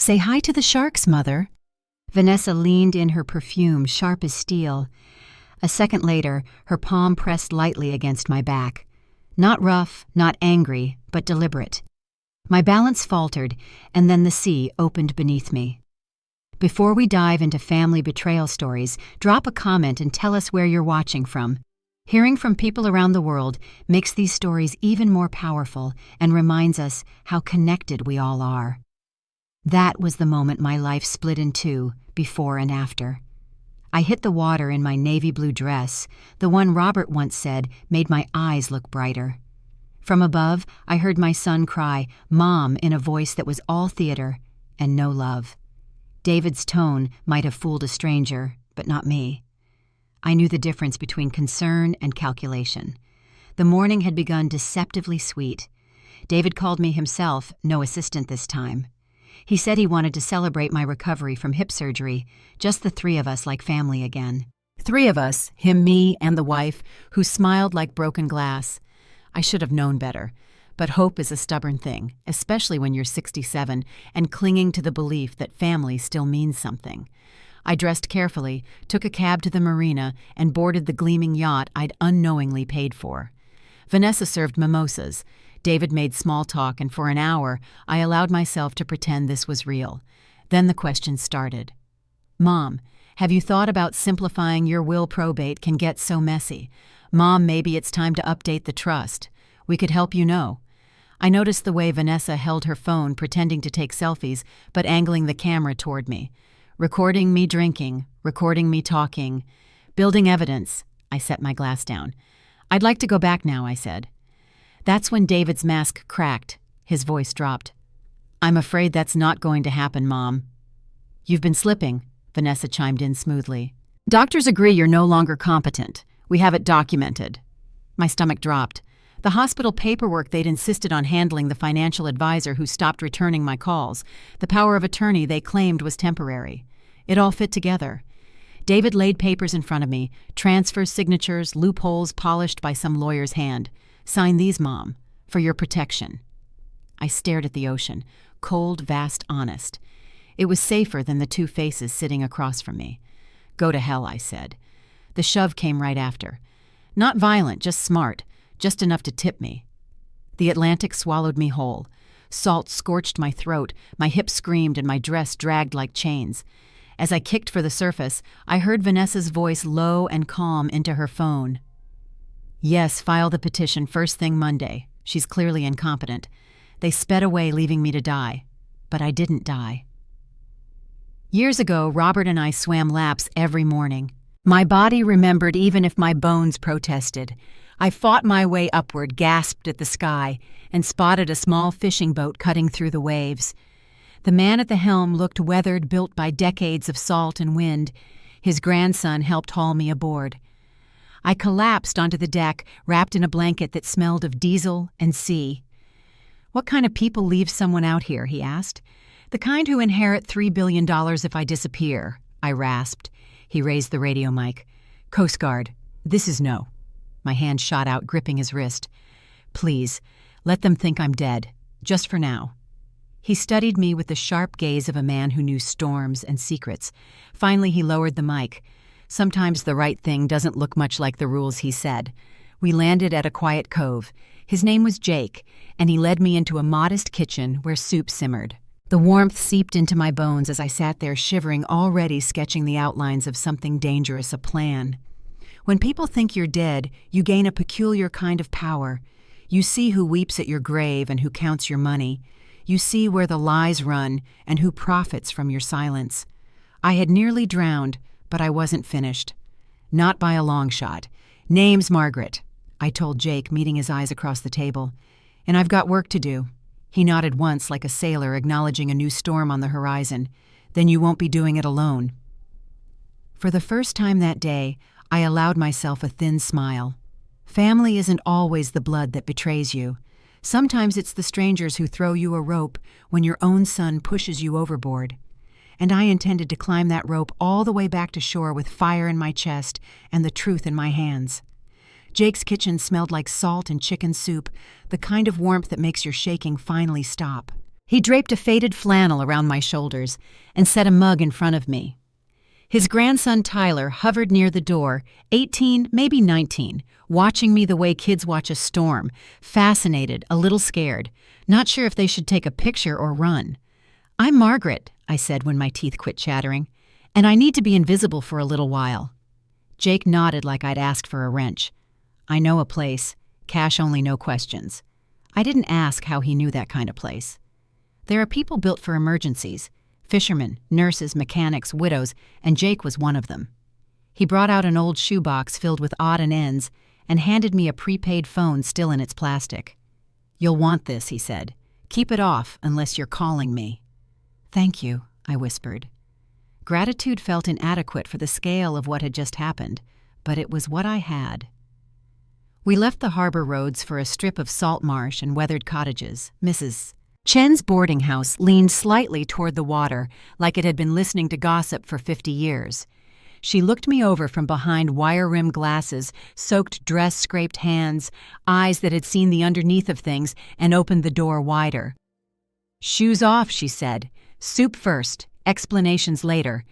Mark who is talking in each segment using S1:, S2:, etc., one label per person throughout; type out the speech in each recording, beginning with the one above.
S1: Say hi to the sharks, Mother. Vanessa leaned in, her perfume sharp as steel. A second later, her palm pressed lightly against my back. Not rough, not angry, but deliberate. My balance faltered, and then the sea opened beneath me. Before we dive into family betrayal stories, drop a comment and tell us where you're watching from. Hearing from people around the world makes these stories even more powerful and reminds us how connected we all are. That was the moment my life split in two, before and after. I hit the water in my navy blue dress, the one Robert once said made my eyes look brighter. From above, I heard my son cry, "Mom," in a voice that was all theater and no love. David's tone might have fooled a stranger, but not me. I knew the difference between concern and calculation. The morning had begun deceptively sweet. David called me himself, no assistant this time. He said he wanted to celebrate my recovery from hip surgery, just the three of us like family again. Three of us, him, me, and the wife, who smiled like broken glass. I should have known better, but hope is a stubborn thing, especially when you're 67 and clinging to the belief that family still means something. I dressed carefully, took a cab to the marina, and boarded the gleaming yacht I'd unknowingly paid for. Vanessa served mimosas. David made small talk, and for an hour, I allowed myself to pretend this was real. Then the questions started. "Mom, have you thought about simplifying your will? Probate can get so messy. Mom, maybe it's time to update the trust. We could help you know." I noticed the way Vanessa held her phone, pretending to take selfies, but angling the camera toward me. Recording me drinking, recording me talking, building evidence. I set my glass down. "I'd like to go back now," I said. That's when David's mask cracked. His voice dropped. "I'm afraid that's not going to happen, Mom." "You've been slipping," Vanessa chimed in smoothly. "Doctors agree you're no longer competent. We have it documented." My stomach dropped. The hospital paperwork they'd insisted on handling, the financial advisor who stopped returning my calls, the power of attorney they claimed was temporary. It all fit together. David laid papers in front of me, transfers, signatures, loopholes polished by some lawyer's hand. "Sign these, Mom, for your protection." I stared at the ocean, cold, vast, honest. It was safer than the two faces sitting across from me. "Go to hell," I said. The shove came right after. Not violent, just smart, just enough to tip me. The Atlantic swallowed me whole. Salt scorched my throat, my hips screamed, and my dress dragged like chains. As I kicked for the surface, I heard Vanessa's voice low and calm into her phone. "Yes, file the petition first thing Monday. She's clearly incompetent." They sped away, leaving me to die. But I didn't die. Years ago, Robert and I swam laps every morning. My body remembered even if my bones protested. I fought my way upward, gasped at the sky, and spotted a small fishing boat cutting through the waves. The man at the helm looked weathered, built by decades of salt and wind. His grandson helped haul me aboard. I collapsed onto the deck, wrapped in a blanket that smelled of diesel and sea. "What kind of people leave someone out here?" he asked. "The kind who inherit $3 billion if I disappear," I rasped. He raised the radio mic. "Coast Guard, this is no." My hand shot out, gripping his wrist. "Please, let them think I'm dead, just for now." He studied me with the sharp gaze of a man who knew storms and secrets. Finally, he lowered the mic. Sometimes the right thing doesn't look much like the rules, he said. We landed at a quiet cove. His name was Jake, and he led me into a modest kitchen where soup simmered. The warmth seeped into my bones as I sat there shivering, already sketching the outlines of something dangerous, a plan. When people think you're dead, you gain a peculiar kind of power. You see who weeps at your grave and who counts your money. You see where the lies run and who profits from your silence. I had nearly drowned, but I wasn't finished. Not by a long shot. "Name's Margaret," I told Jake, meeting his eyes across the table. "And I've got work to do." He nodded once like a sailor acknowledging a new storm on the horizon. "Then you won't be doing it alone." For the first time that day, I allowed myself a thin smile. Family isn't always the blood that betrays you. Sometimes it's the strangers who throw you a rope when your own son pushes you overboard. And I intended to climb that rope all the way back to shore with fire in my chest and the truth in my hands. Jake's kitchen smelled like salt and chicken soup, the kind of warmth that makes your shaking finally stop. He draped a faded flannel around my shoulders and set a mug in front of me. His grandson Tyler hovered near the door, 18, maybe 19, watching me the way kids watch a storm, fascinated, a little scared, not sure if they should take a picture or run. "I'm Margaret," I said when my teeth quit chattering, "and I need to be invisible for a little while." Jake nodded like I'd asked for a wrench. "I know a place. Cash only, no questions." I didn't ask how he knew that kind of place. There are people built for emergencies. Fishermen, nurses, mechanics, widows, and Jake was one of them. He brought out an old shoebox filled with odd and ends and handed me a prepaid phone still in its plastic. "You'll want this," he said. "Keep it off unless you're calling me." "Thank you," I whispered. Gratitude felt inadequate for the scale of what had just happened, but it was what I had. We left the harbor roads for a strip of salt marsh and weathered cottages. Mrs. Chen's boarding house leaned slightly toward the water, like it had been listening to gossip for 50 years. She looked me over from behind wire-rimmed glasses, soaked dress scraped hands, eyes that had seen the underneath of things, and opened the door wider. "Shoes off," she said. "Soup first, explanations later."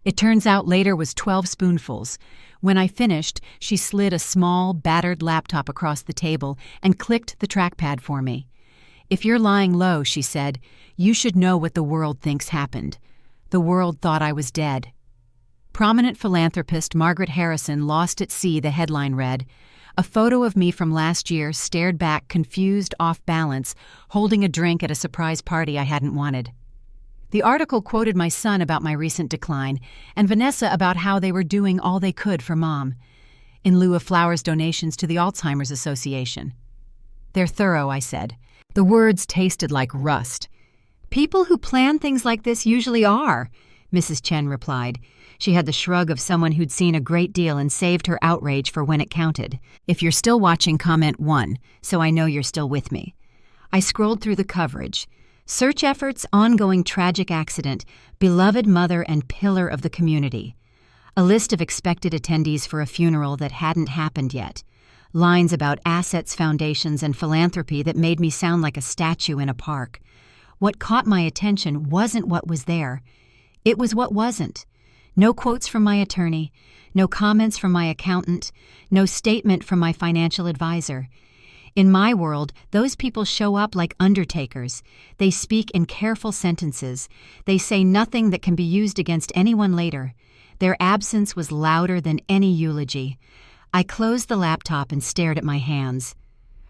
S1: It turns out later was 12 spoonfuls. When I finished, she slid a small, battered laptop across the table and clicked the trackpad for me. "If you're lying low," she said, "you should know what the world thinks happened. The world thought I was dead." Prominent philanthropist Margaret Harrison lost at sea, the headline read. A photo of me from last year stared back, confused, off balance, holding a drink at a surprise party I hadn't wanted. The article quoted my son about my recent decline, and Vanessa about how they were doing all they could for Mom, in lieu of flowers donations to the Alzheimer's Association. "They're thorough," I said. The words tasted like rust. "People who plan things like this usually are," Mrs. Chen replied. She had the shrug of someone who'd seen a great deal and saved her outrage for when it counted. "If you're still watching, comment 1, so I know you're still with me." I scrolled through the coverage. Search efforts, ongoing tragic accident, beloved mother and pillar of the community. A list of expected attendees for a funeral that hadn't happened yet. Lines about assets, foundations, and philanthropy that made me sound like a statue in a park. What caught my attention wasn't what was there. It was what wasn't. No quotes from my attorney, no comments from my accountant, no statement from my financial advisor. In my world, those people show up like undertakers. They speak in careful sentences. They say nothing that can be used against anyone later. Their absence was louder than any eulogy. I closed the laptop and stared at my hands.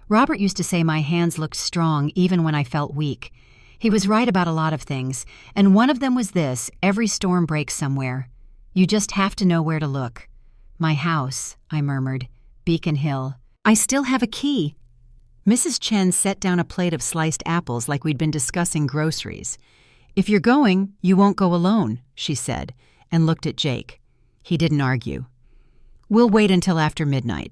S1: Robert used to say my hands looked strong even when I felt weak. He was right about a lot of things, and one of them was this: every storm breaks somewhere. You just have to know where to look. "My house," I murmured. "Beacon Hill. I still have a key." Mrs. Chen set down a plate of sliced apples like we'd been discussing groceries. "If you're going, you won't go alone," she said, and looked at Jake. He didn't argue. "We'll wait until after midnight."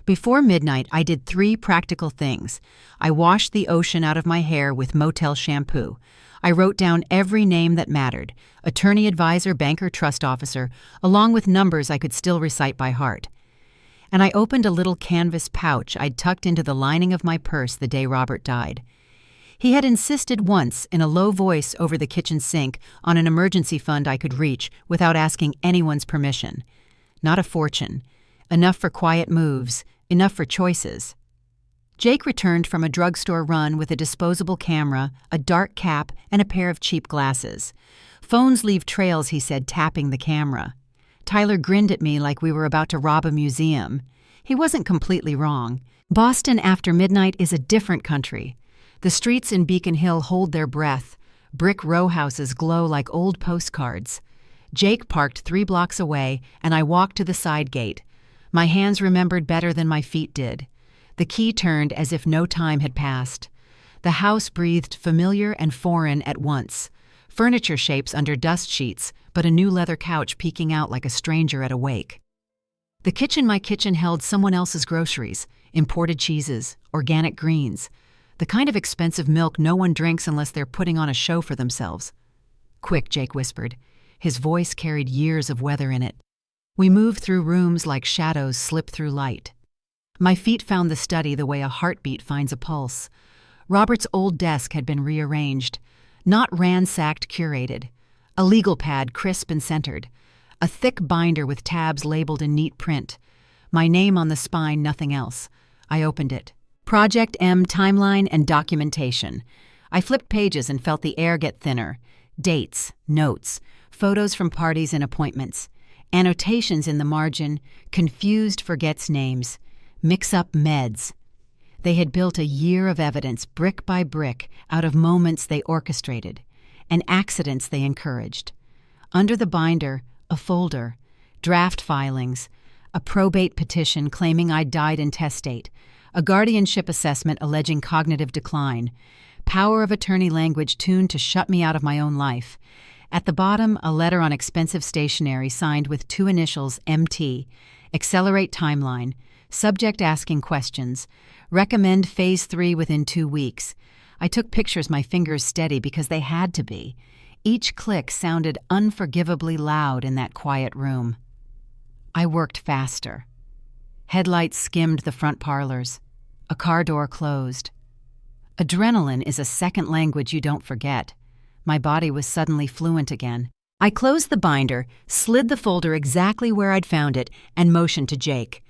S1: Before midnight, I did 3 practical things. I washed the ocean out of my hair with Motel shampoo. I wrote down every name that mattered: attorney, advisor, banker, trust officer, along with numbers I could still recite by heart. And I opened a little canvas pouch I'd tucked into the lining of my purse the day Robert died. He had insisted once, in a low voice over the kitchen sink, on an emergency fund I could reach without asking anyone's permission. Not a fortune. Enough for quiet moves. Enough for choices. Jake returned from a drugstore run with a disposable camera, a dark cap, and a pair of cheap glasses. "Phones leave trails," he said, tapping the camera. Tyler grinned at me like we were about to rob a museum. He wasn't completely wrong. Boston after midnight is a different country. The streets in Beacon Hill hold their breath. Brick row houses glow like old postcards. Jake parked 3 blocks away, and I walked to the side gate. My hands remembered better than my feet did. The key turned as if no time had passed. The house breathed familiar and foreign at once. Furniture shapes under dust sheets, but a new leather couch peeking out like a stranger at a wake. My kitchen held someone else's groceries, imported cheeses, organic greens, the kind of expensive milk no one drinks unless they're putting on a show for themselves. "Quick," Jake whispered. His voice carried years of weather in it. We moved through rooms like shadows slip through light. My feet found the study the way a heartbeat finds a pulse. Robert's old desk had been rearranged, not ransacked, curated. A legal pad crisp and centered. A thick binder with tabs labeled in neat print. My name on the spine, nothing else. I opened it. Project M timeline and documentation. I flipped pages and felt the air get thinner. Dates, notes, photos from parties and appointments. Annotations in the margin, confused forgets names. Mix up meds. They had built a year of evidence, brick by brick, out of moments they orchestrated, and accidents they encouraged. Under the binder, a folder, draft filings, a probate petition claiming I died intestate, a guardianship assessment alleging cognitive decline, power of attorney language tuned to shut me out of my own life. At the bottom, a letter on expensive stationery signed with 2 initials MT, accelerate timeline, subject asking questions, recommend phase 3 within 2 weeks. I took pictures, my fingers steady because they had to be. Each click sounded unforgivably loud in that quiet room. I worked faster. Headlights skimmed the front parlors. A car door closed. Adrenaline is a second language you don't forget. My body was suddenly fluent again. I closed the binder, slid the folder exactly where I'd found it, and motioned to Jake.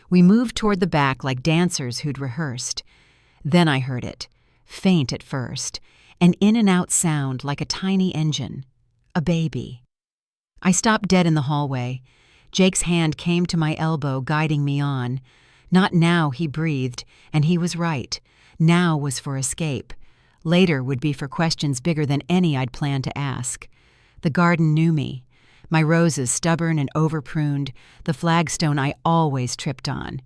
S1: We moved toward the back like dancers who'd rehearsed. Then I heard it, faint at first, an in and out sound like a tiny engine. A baby. I stopped dead in the hallway. Jake's hand came to my elbow, guiding me on. Not now, he breathed, and he was right. Now was for escape. Later would be for questions bigger than any I'd planned to ask. The garden knew me. My roses stubborn and overpruned, the flagstone I always tripped on.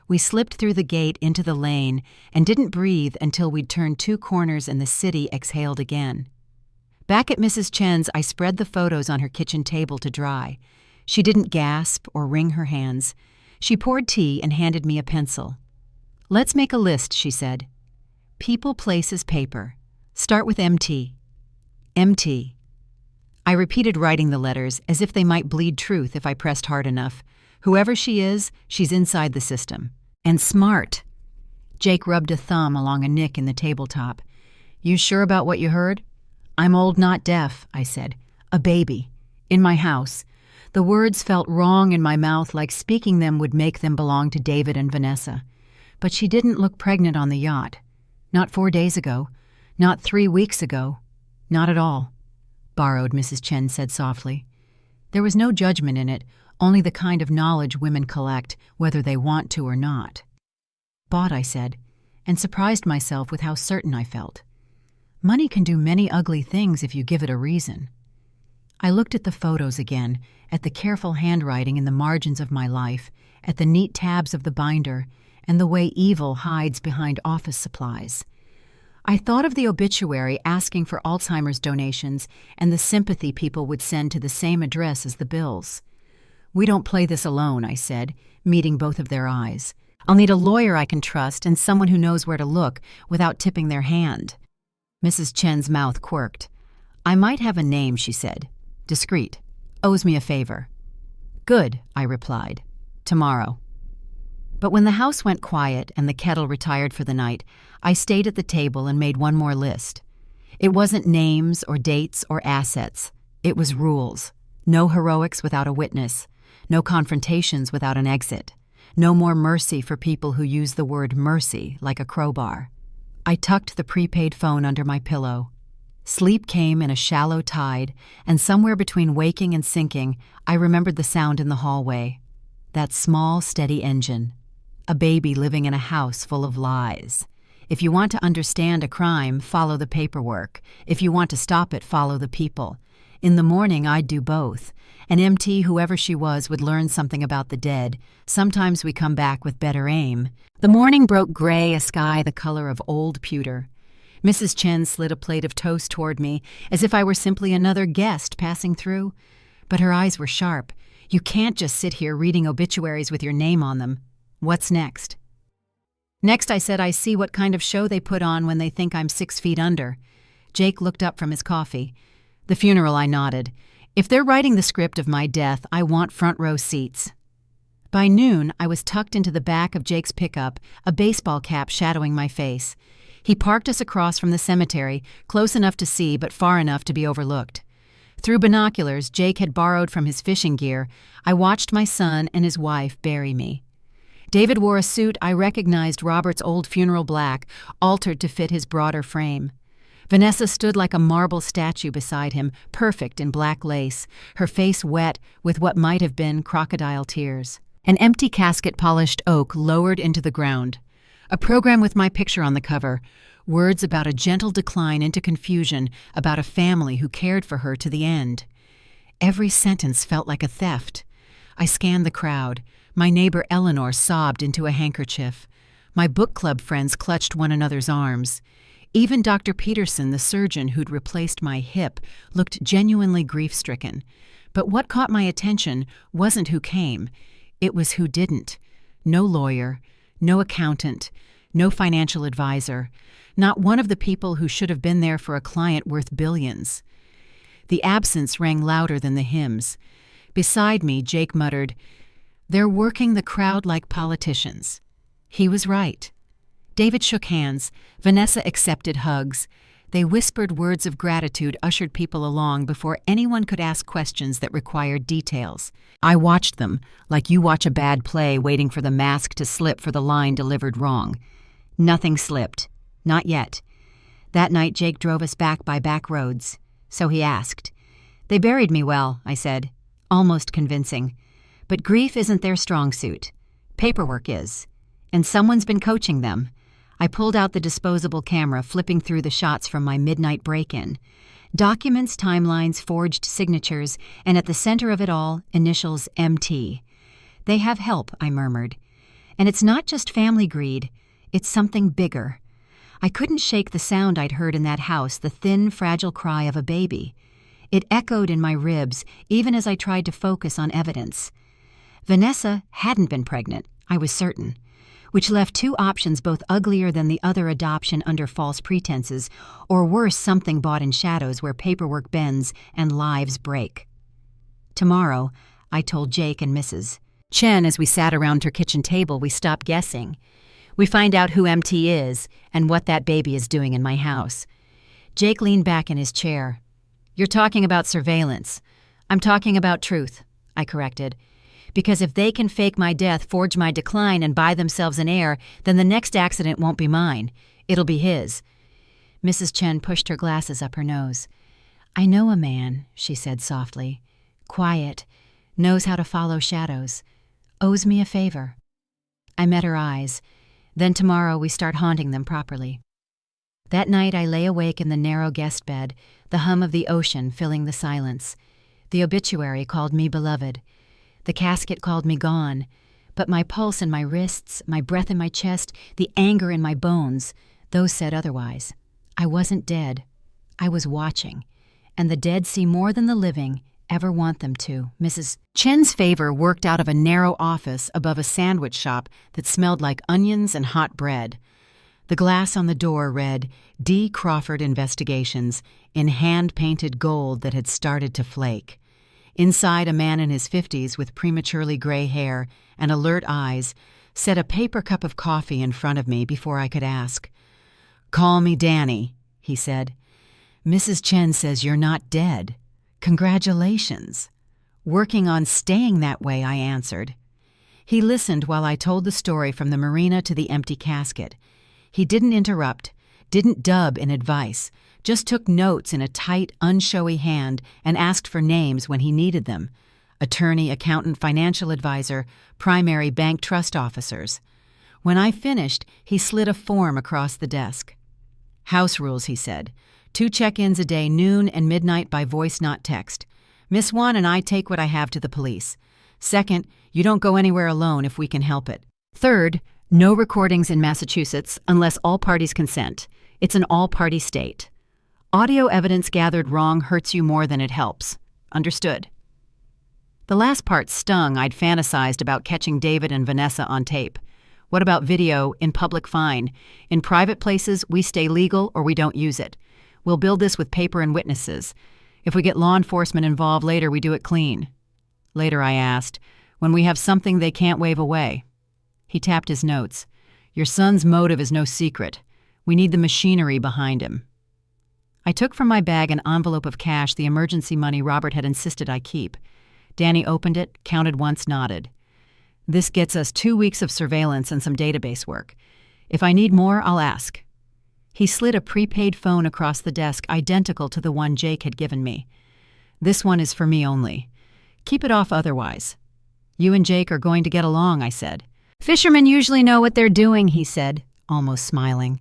S1: We slipped through the gate into the lane and didn't breathe until we'd turned 2 corners and the city exhaled again. Back at Mrs. Chen's, I spread the photos on her kitchen table to dry. She didn't gasp or wring her hands. She poured tea and handed me a pencil. "Let's make a list," she said. "People, places, paper. Start with MT." MT. I repeated writing the letters as if they might bleed truth if I pressed hard enough. Whoever she is, she's inside the system. And smart. Jake rubbed a thumb along a nick in the tabletop. "You sure about what you heard?" "I'm old, not deaf," I said. "A baby. In my house." The words felt wrong in my mouth, like speaking them would make them belong to David and Vanessa. But she didn't look pregnant on the yacht. Not 4 days ago. Not 3 weeks ago. Not at all. "Borrowed," Mrs. Chen said softly. There was no judgment in it, only the kind of knowledge women collect, whether they want to or not. "Bought," I said, and surprised myself with how certain I felt. Money can do many ugly things if you give it a reason. I looked at the photos again, at the careful handwriting in the margins of my life, at the neat tabs of the binder, and the way evil hides behind office supplies. I thought of the obituary asking for Alzheimer's donations and the sympathy people would send to the same address as the bills. "We don't play this alone," I said, meeting both of their eyes. "I'll need a lawyer I can trust and someone who knows where to look without tipping their hand." Mrs. Chen's mouth quirked. "I might have a name," she said. "Discreet. Owes me a favor." "Good," I replied. "Tomorrow." But when the house went quiet and the kettle retired for the night, I stayed at the table and made one more list. It wasn't names or dates or assets. It was rules. No heroics without a witness. No confrontations without an exit. No more mercy for people who use the word mercy like a crowbar. I tucked the prepaid phone under my pillow. Sleep came in a shallow tide, and somewhere between waking and sinking, I remembered the sound in the hallway. That small, steady engine. A baby living in a house full of lies. If you want to understand a crime, follow the paperwork. If you want to stop it, follow the people. In the morning, I'd do both. And MT, whoever she was, would learn something about the dead. Sometimes we come back with better aim. The morning broke gray, a sky the color of old pewter. Mrs. Chen slid a plate of toast toward me, as if I were simply another guest passing through. But her eyes were sharp. You can't just sit here reading obituaries with your name on them. What's next? Next, I said, I see what kind of show they put on when they think I'm 6 feet under. Jake looked up from his coffee. The funeral, I nodded. If they're writing the script of my death, I want front row seats. By noon, I was tucked into the back of Jake's pickup, a baseball cap shadowing my face. He parked us across from the cemetery, close enough to see but far enough to be overlooked. Through binoculars Jake had borrowed from his fishing gear, I watched my son and his wife bury me. David wore a suit I recognized Robert's old funeral black, altered to fit his broader frame. Vanessa stood like a marble statue beside him, perfect in black lace, her face wet with what might have been crocodile tears. An empty casket-polished oak lowered into the ground. A program with my picture on the cover, words about a gentle decline into confusion, about a family who cared for her to the end. Every sentence felt like a theft. I scanned the crowd. My neighbor Eleanor sobbed into a handkerchief. My book club friends clutched one another's arms. Even Dr. Peterson, the surgeon who'd replaced my hip, looked genuinely grief-stricken. But what caught my attention wasn't who came. It was who didn't. No lawyer, no accountant, no financial advisor, not one of the people who should have been there for a client worth billions. The absence rang louder than the hymns. Beside me, Jake muttered, "They're working the crowd like politicians." He was right. David shook hands. Vanessa accepted hugs. They whispered words of gratitude, ushered people along before anyone could ask questions that required details. I watched them, like you watch a bad play waiting for the mask to slip for the line delivered wrong. Nothing slipped. Not yet. That night Jake drove us back by back roads. So he asked. "They buried me well," I said, almost convincing. "But grief isn't their strong suit. Paperwork is. And someone's been coaching them." I pulled out the disposable camera, flipping through the shots from my midnight break-in. Documents, timelines, forged signatures, and at the center of it all, initials MT. "They have help," I murmured. "And it's not just family greed. It's something bigger." I couldn't shake the sound I'd heard in that house, the thin, fragile cry of a baby. It echoed in my ribs, even as I tried to focus on evidence. Vanessa hadn't been pregnant, I was certain, which left two options both uglier than the other adoption under false pretenses, or worse, something bought in shadows where paperwork bends and lives break. "Tomorrow," I told Jake and Mrs. Chen as we sat around her kitchen table, we stopped guessing. We find out who MT is and what that baby is doing in my house. Jake leaned back in his chair. "You're talking about surveillance. I'm talking about truth," I corrected. "Because if they can fake my death, forge my decline, and buy themselves an heir, then the next accident won't be mine. It'll be his." Mrs. Chen pushed her glasses up her nose. "I know a man," she said softly. "Quiet, knows how to follow shadows. Owes me a favor." I met her eyes. Then tomorrow we start haunting them properly. That night I lay awake in the narrow guest bed, the hum of the ocean filling the silence. The obituary called me beloved. The casket called me gone, but my pulse in my wrists, my breath in my chest, the anger in my bones, those said otherwise. I wasn't dead. I was watching, and the dead see more than the living ever want them to. Mrs. Chen's favor worked out of a narrow office above a sandwich shop that smelled like onions and hot bread. The glass on the door read, "D. Crawford Investigations," in hand-painted gold that had started to flake. Inside, a man in his 50s with prematurely gray hair and alert eyes set a paper cup of coffee in front of me before I could ask. "Call me Danny," he said. "Mrs. Chen says you're not dead. Congratulations." "Working on staying that way," I answered. He listened while I told the story from the marina to the empty casket. He didn't interrupt, didn't dub in advice, just took notes in a tight, unshowy hand and asked for names when he needed them. Attorney, accountant, financial advisor, primary bank trust officers. When I finished, he slid a form across the desk. "House rules," he said. 2 check-ins a day, noon and midnight by voice, not text. Miss One and I take what I have to the police. Second, you don't go anywhere alone if we can help it. Third, no recordings in Massachusetts unless all parties consent. It's an all-party state. Audio evidence gathered wrong hurts you more than it helps. Understood. The last part stung. I'd fantasized about catching David and Vanessa on tape. What about video? In public, fine. In private places, we stay legal or we don't use it. We'll build this with paper and witnesses. If we get law enforcement involved later, we do it clean. Later, I asked, when we have something they can't wave away. He tapped his notes. Your son's motive is no secret. We need the machinery behind him." I took from my bag an envelope of cash, the emergency money Robert had insisted I keep. Danny opened it, counted once, nodded. "This gets us 2 weeks of surveillance and some database work. If I need more, I'll ask." He slid a prepaid phone across the desk, identical to the one Jake had given me. "This one is for me only. Keep it off otherwise." "You and Jake are going to get along," I said. "Fishermen usually know what they're doing," he said, almost smiling.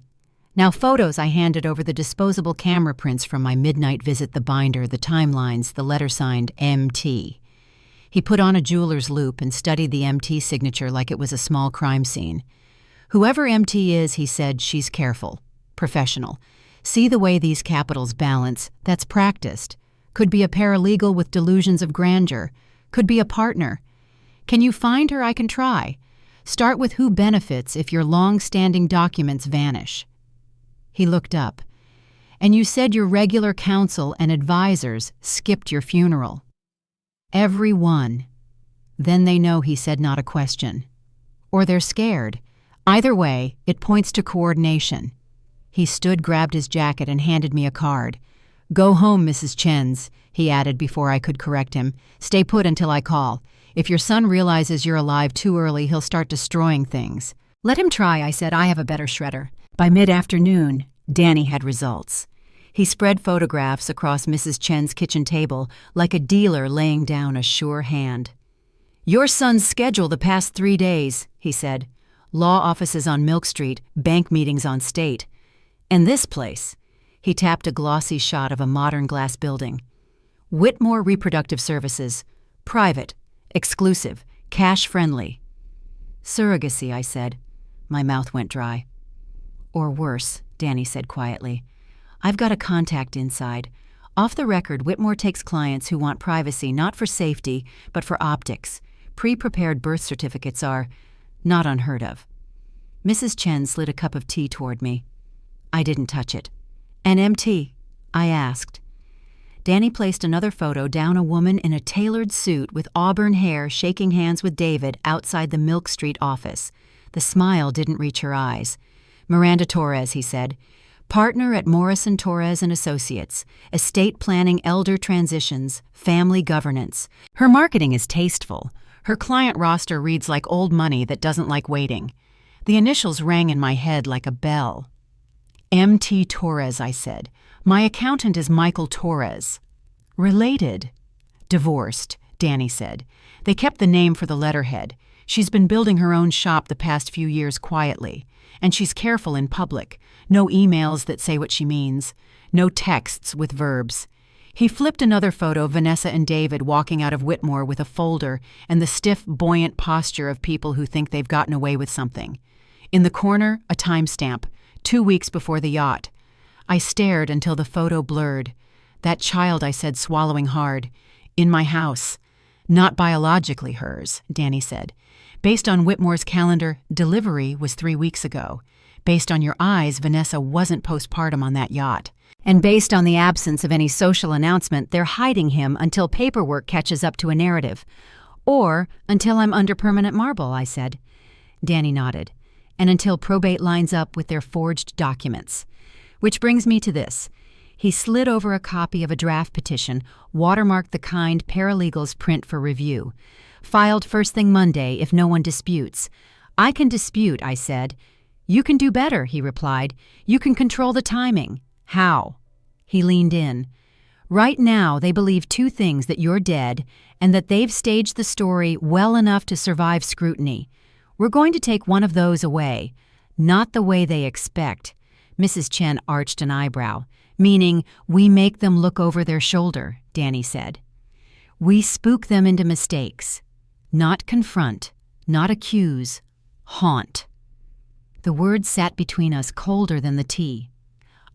S1: "Now photos." I handed over the disposable camera prints from my midnight visit, the binder, the timelines, the letter signed MT. He put on a jeweler's loupe and studied the MT signature like it was a small crime scene. "Whoever MT is," he said, "she's careful. Professional. See the way these capitals balance. That's practiced. Could be a paralegal with delusions of grandeur. Could be a partner. Can you find her? I can try. Start with who benefits if your long-standing documents vanish." He looked up. "And you said your regular counsel and advisors skipped your funeral." "Every one." "Then they know," he said, not a question. "Or they're scared. Either way, it points to coordination." He stood, grabbed his jacket, and handed me a card. "Go home, Mrs. Chen's," he added before I could correct him. "Stay put until I call. If your son realizes you're alive too early, he'll start destroying things." "Let him try," I said. "I have a better shredder." By mid-afternoon, Danny had results. He spread photographs across Mrs. Chen's kitchen table like a dealer laying down a sure hand. "Your son's schedule the past 3 days," he said. "Law offices on Milk Street, bank meetings on State. And this place," he tapped a glossy shot of a modern glass building. "Whitmore Reproductive Services. Private. Exclusive. Cash-friendly." "Surrogacy," I said. My mouth went dry. "Or worse," Danny said quietly. "I've got a contact inside. Off the record, Whitmore takes clients who want privacy not for safety, but for optics. Pre-prepared birth certificates are not unheard of." Mrs. Chen slid a cup of tea toward me. I didn't touch it. "An MT?" I asked. Danny placed another photo down, a woman in a tailored suit with auburn hair shaking hands with David outside the Milk Street office. The smile didn't reach her eyes. "Miranda Torres," he said. "Partner at Morrison Torres and Associates. Estate planning, elder transitions, family governance. Her marketing is tasteful. Her client roster reads like old money that doesn't like waiting." The initials rang in my head like a bell. "MT Torres," I said. "My accountant is Michael Torres." "Related?" "Divorced," Danny said. "They kept the name for the letterhead. She's been building her own shop the past few years quietly. And she's careful in public. No emails that say what she means. No texts with verbs." He flipped another photo of Vanessa and David walking out of Whitmore with a folder and the stiff, buoyant posture of people who think they've gotten away with something. In the corner, a timestamp. 2 weeks before the yacht. I stared until the photo blurred. "That child," I said, swallowing hard. "In my house." "Not biologically hers," Danny said. "Based on Whitmore's calendar, delivery was 3 weeks ago. Based on your eyes, Vanessa wasn't postpartum on that yacht. And based on the absence of any social announcement, they're hiding him until paperwork catches up to a narrative. Or until I'm under permanent marble," I said. Danny nodded. "And until probate lines up with their forged documents. Which brings me to this." He slid over a copy of a draft petition, watermarked the kind paralegals print for review. "Filed first thing Monday if no one disputes." "I can dispute," I said. "You can do better," he replied. "You can control the timing." "How?" He leaned in. "Right now they believe 2 things: that you're dead and that they've staged the story well enough to survive scrutiny. We're going to take one of those away. Not the way they expect." Mrs. Chen arched an eyebrow. "Meaning, we make them look over their shoulder," Danny said. "We spook them into mistakes. Not confront, not accuse, haunt." The words sat between us colder than the tea.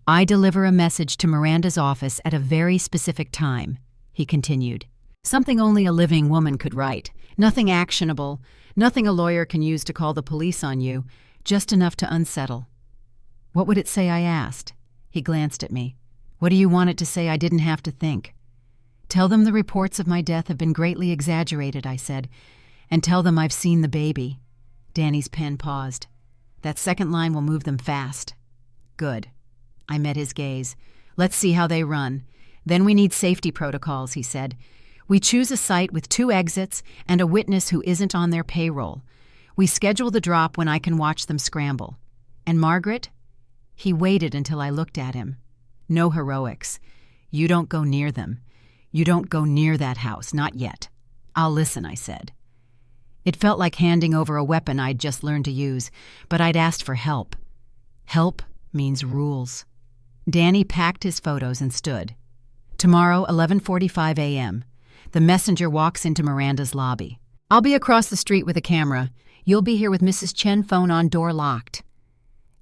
S1: "I deliver a message to Miranda's office at a very specific time," he continued. "Something only a living woman could write. Nothing actionable, nothing a lawyer can use to call the police on you, just enough to unsettle." "What would it say?" I asked. He glanced at me. "What do you want it to say I didn't have to think?" "Tell them the reports of my death have been greatly exaggerated," I said. "And tell them I've seen the baby." Danny's pen paused. "That second line will move them fast." Good. I met his gaze. Let's see how they run. Then we need safety protocols, he said. We choose a site with 2 exits and a witness who isn't on their payroll. We schedule the drop when I can watch them scramble. And Margaret? He waited until I looked at him. No heroics. You don't go near them. You don't go near that house, not yet. I'll listen, I said. It felt like handing over a weapon I'd just learned to use, but I'd asked for help. Help means rules. Danny packed his photos and stood. Tomorrow, 11:45 a.m. The messenger walks into Miranda's lobby. I'll be across the street with a camera. You'll be here with Mrs. Chen, phone on, door locked.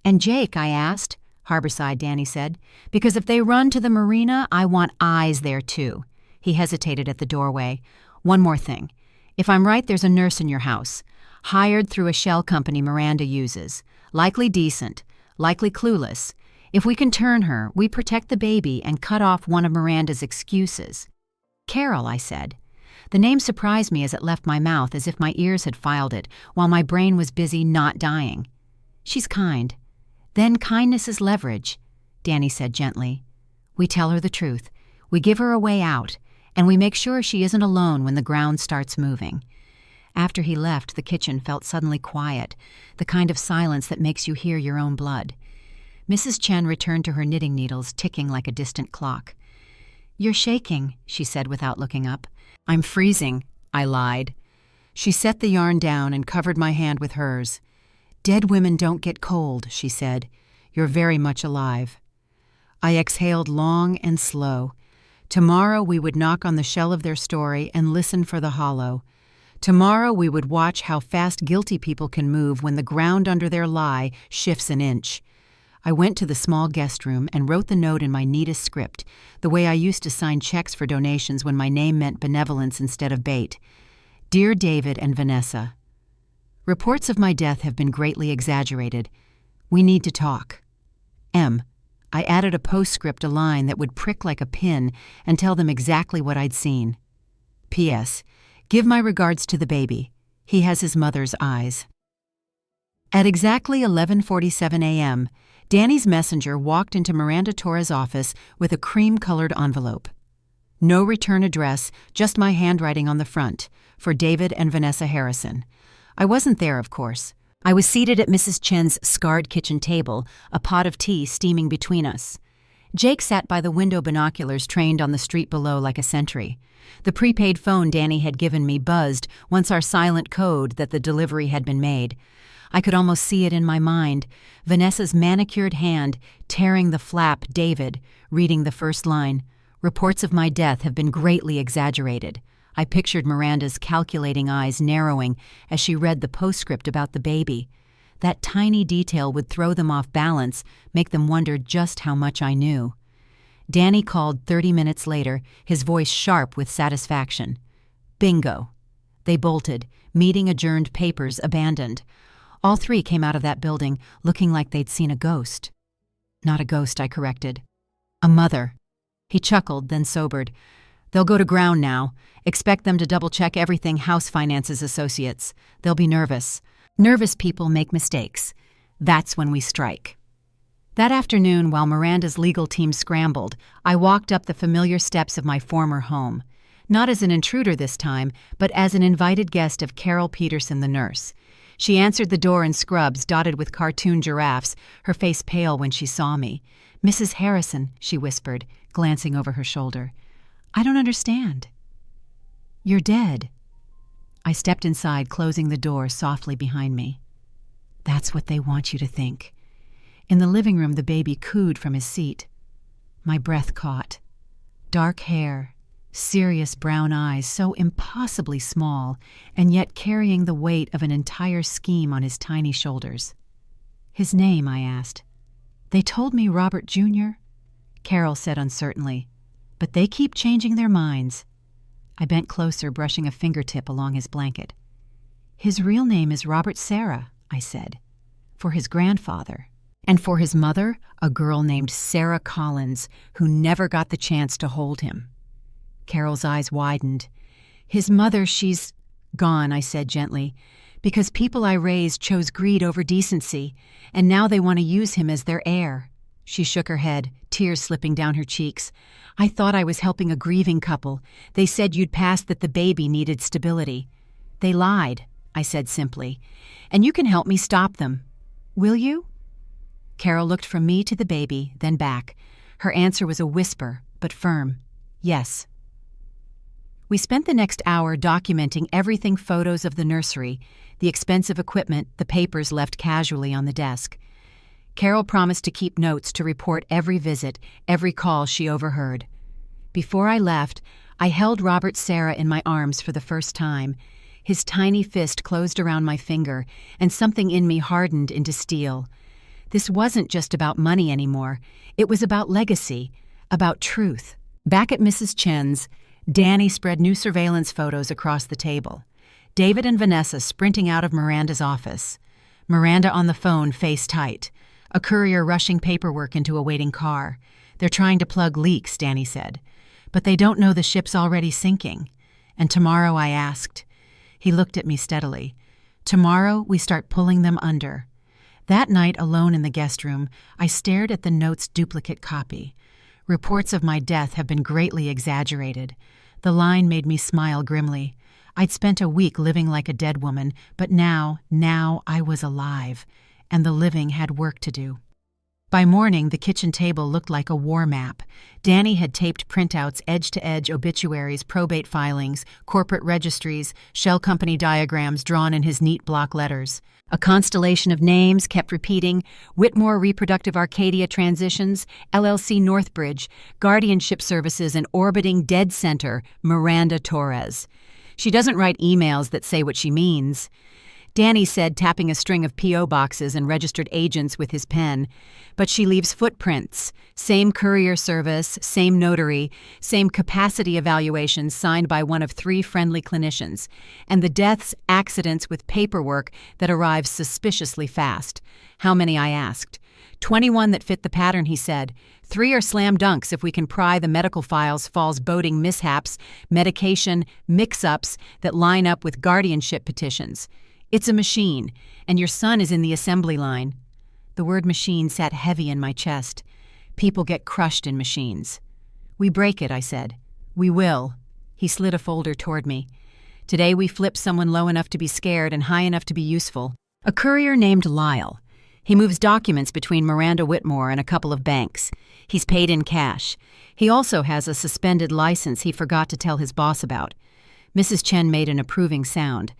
S1: And Jake, I asked. Harborside, Danny said. Because if they run to the marina, I want eyes there too. He hesitated at the doorway. One more thing. If I'm right, there's a nurse in your house. Hired through a shell company Miranda uses. Likely decent. Likely clueless. If we can turn her, we protect the baby and cut off one of Miranda's excuses. Carol, I said. The name surprised me as it left my mouth, as if my ears had filed it, while my brain was busy not dying. She's kind. Then kindness is leverage, Danny said gently. We tell her the truth. We give her a way out, and we make sure she isn't alone when the ground starts moving. After he left, the kitchen felt suddenly quiet, the kind of silence that makes you hear your own blood. Mrs. Chen returned to her knitting needles, ticking like a distant clock. You're shaking, she said without looking up. I'm freezing, I lied. She set the yarn down and covered my hand with hers. Dead women don't get cold, she said. You're very much alive. I exhaled long and slow. Tomorrow we would knock on the shell of their story and listen for the hollow. Tomorrow we would watch how fast guilty people can move when the ground under their lie shifts an inch. I went to the small guest room and wrote the note in my neatest script, the way I used to sign checks for donations when my name meant benevolence instead of bait. Dear David and Vanessa, reports of my death have been greatly exaggerated. We need to talk. M. I added a postscript, a line that would prick like a pin and tell them exactly what I'd seen. P.S. Give my regards to the baby. He has his mother's eyes. At exactly 11:47 a.m., Danny's messenger walked into Miranda Torres' office with a cream-colored envelope. No return address, just my handwriting on the front, for David and Vanessa Harrison. I wasn't there, of course. I was seated at Mrs. Chen's scarred kitchen table, a pot of tea steaming between us. Jake sat by the window, binoculars trained on the street below like a sentry. The prepaid phone Danny had given me buzzed once our silent code that the delivery had been made. I could almost see it in my mind, Vanessa's manicured hand tearing the flap, David, reading the first line. Reports of my death have been greatly exaggerated. I pictured Miranda's calculating eyes narrowing as she read the postscript about the baby. That tiny detail would throw them off balance, make them wonder just how much I knew. Danny called 30 minutes later, his voice sharp with satisfaction. Bingo. They bolted, meeting adjourned, papers abandoned. All 3 came out of that building looking like they'd seen a ghost. Not a ghost, I corrected. A mother. He chuckled, then sobered. They'll go to ground now. Expect them to double-check everything House Finances Associates. They'll be nervous. Nervous people make mistakes. That's when we strike. That afternoon, while Miranda's legal team scrambled, I walked up the familiar steps of my former home. Not as an intruder this time, but as an invited guest of Carol Peterson, the nurse. She answered the door in scrubs dotted with cartoon giraffes, her face pale when she saw me. Mrs. Harrison, she whispered, glancing over her shoulder. I don't understand. You're dead. I stepped inside, closing the door softly behind me. That's what they want you to think. In the living room, the baby cooed from his seat. My breath caught. Dark hair, serious brown eyes, so impossibly small, and yet carrying the weight of an entire scheme on his tiny shoulders. His name, I asked. They told me Robert Jr., Carol said uncertainly, but they keep changing their minds. I bent closer, brushing a fingertip along his blanket. His real name is Robert Sarah, I said, for his grandfather. And for his mother, a girl named Sarah Collins, who never got the chance to hold him. Carol's eyes widened. His mother, she's gone, I said gently, because people I raised chose greed over decency, and now they want to use him as their heir. She shook her head, tears slipping down her cheeks. I thought I was helping a grieving couple. They said you'd passed that the baby needed stability. They lied, I said simply. And you can help me stop them. Will you? Carol looked from me to the baby, then back. Her answer was a whisper, but firm. Yes. We spent the next hour documenting everything: photos of the nursery, the expensive equipment, the papers left casually on the desk. Carol promised to keep notes to report every visit, every call she overheard. Before I left, I held Robert Sarah in my arms for the first time. His tiny fist closed around my finger, and something in me hardened into steel. This wasn't just about money anymore. It was about legacy, about truth. Back at Mrs. Chen's, Danny spread new surveillance photos across the table. David and Vanessa sprinting out of Miranda's office. Miranda on the phone, face tight. A courier rushing paperwork into a waiting car. They're trying to plug leaks, Danny said. But they don't know the ship's already sinking. And tomorrow, I asked. He looked at me steadily. Tomorrow, we start pulling them under. That night, alone in the guest room, I stared at the note's duplicate copy. Reports of my death have been greatly exaggerated. The line made me smile grimly. I'd spent a week living like a dead woman, but now I was alive, and the living had work to do. By morning, the kitchen table looked like a war map. Danny had taped printouts, edge-to-edge obituaries, probate filings, corporate registries, shell company diagrams drawn in his neat block letters. A constellation of names kept repeating: Whitmore Reproductive Arcadia Transitions, LLC Northbridge, Guardianship Services and Orbiting Dead Center, Miranda Torres. She doesn't write emails that say what she means. Danny said, tapping a string of P.O. boxes and registered agents with his pen. But she leaves footprints. Same courier service, same notary, same capacity evaluations signed by one of 3 friendly clinicians. And the deaths, accidents with paperwork that arrives suspiciously fast. How many, I asked. 21 that fit the pattern, he said. 3 are slam dunks if we can pry the medical files, falls boating mishaps, medication, mix-ups that line up with guardianship petitions. It's a machine, and your son is in the assembly line. The word machine sat heavy in my chest. People get crushed in machines. We break it, I said. We will. He slid a folder toward me. Today we flip someone low enough to be scared and high enough to be useful. A courier named Lyle. He moves documents between Miranda Whitmore and a couple of banks. He's paid in cash. He also has a suspended license he forgot to tell his boss about. Mrs. Chen made an approving sound.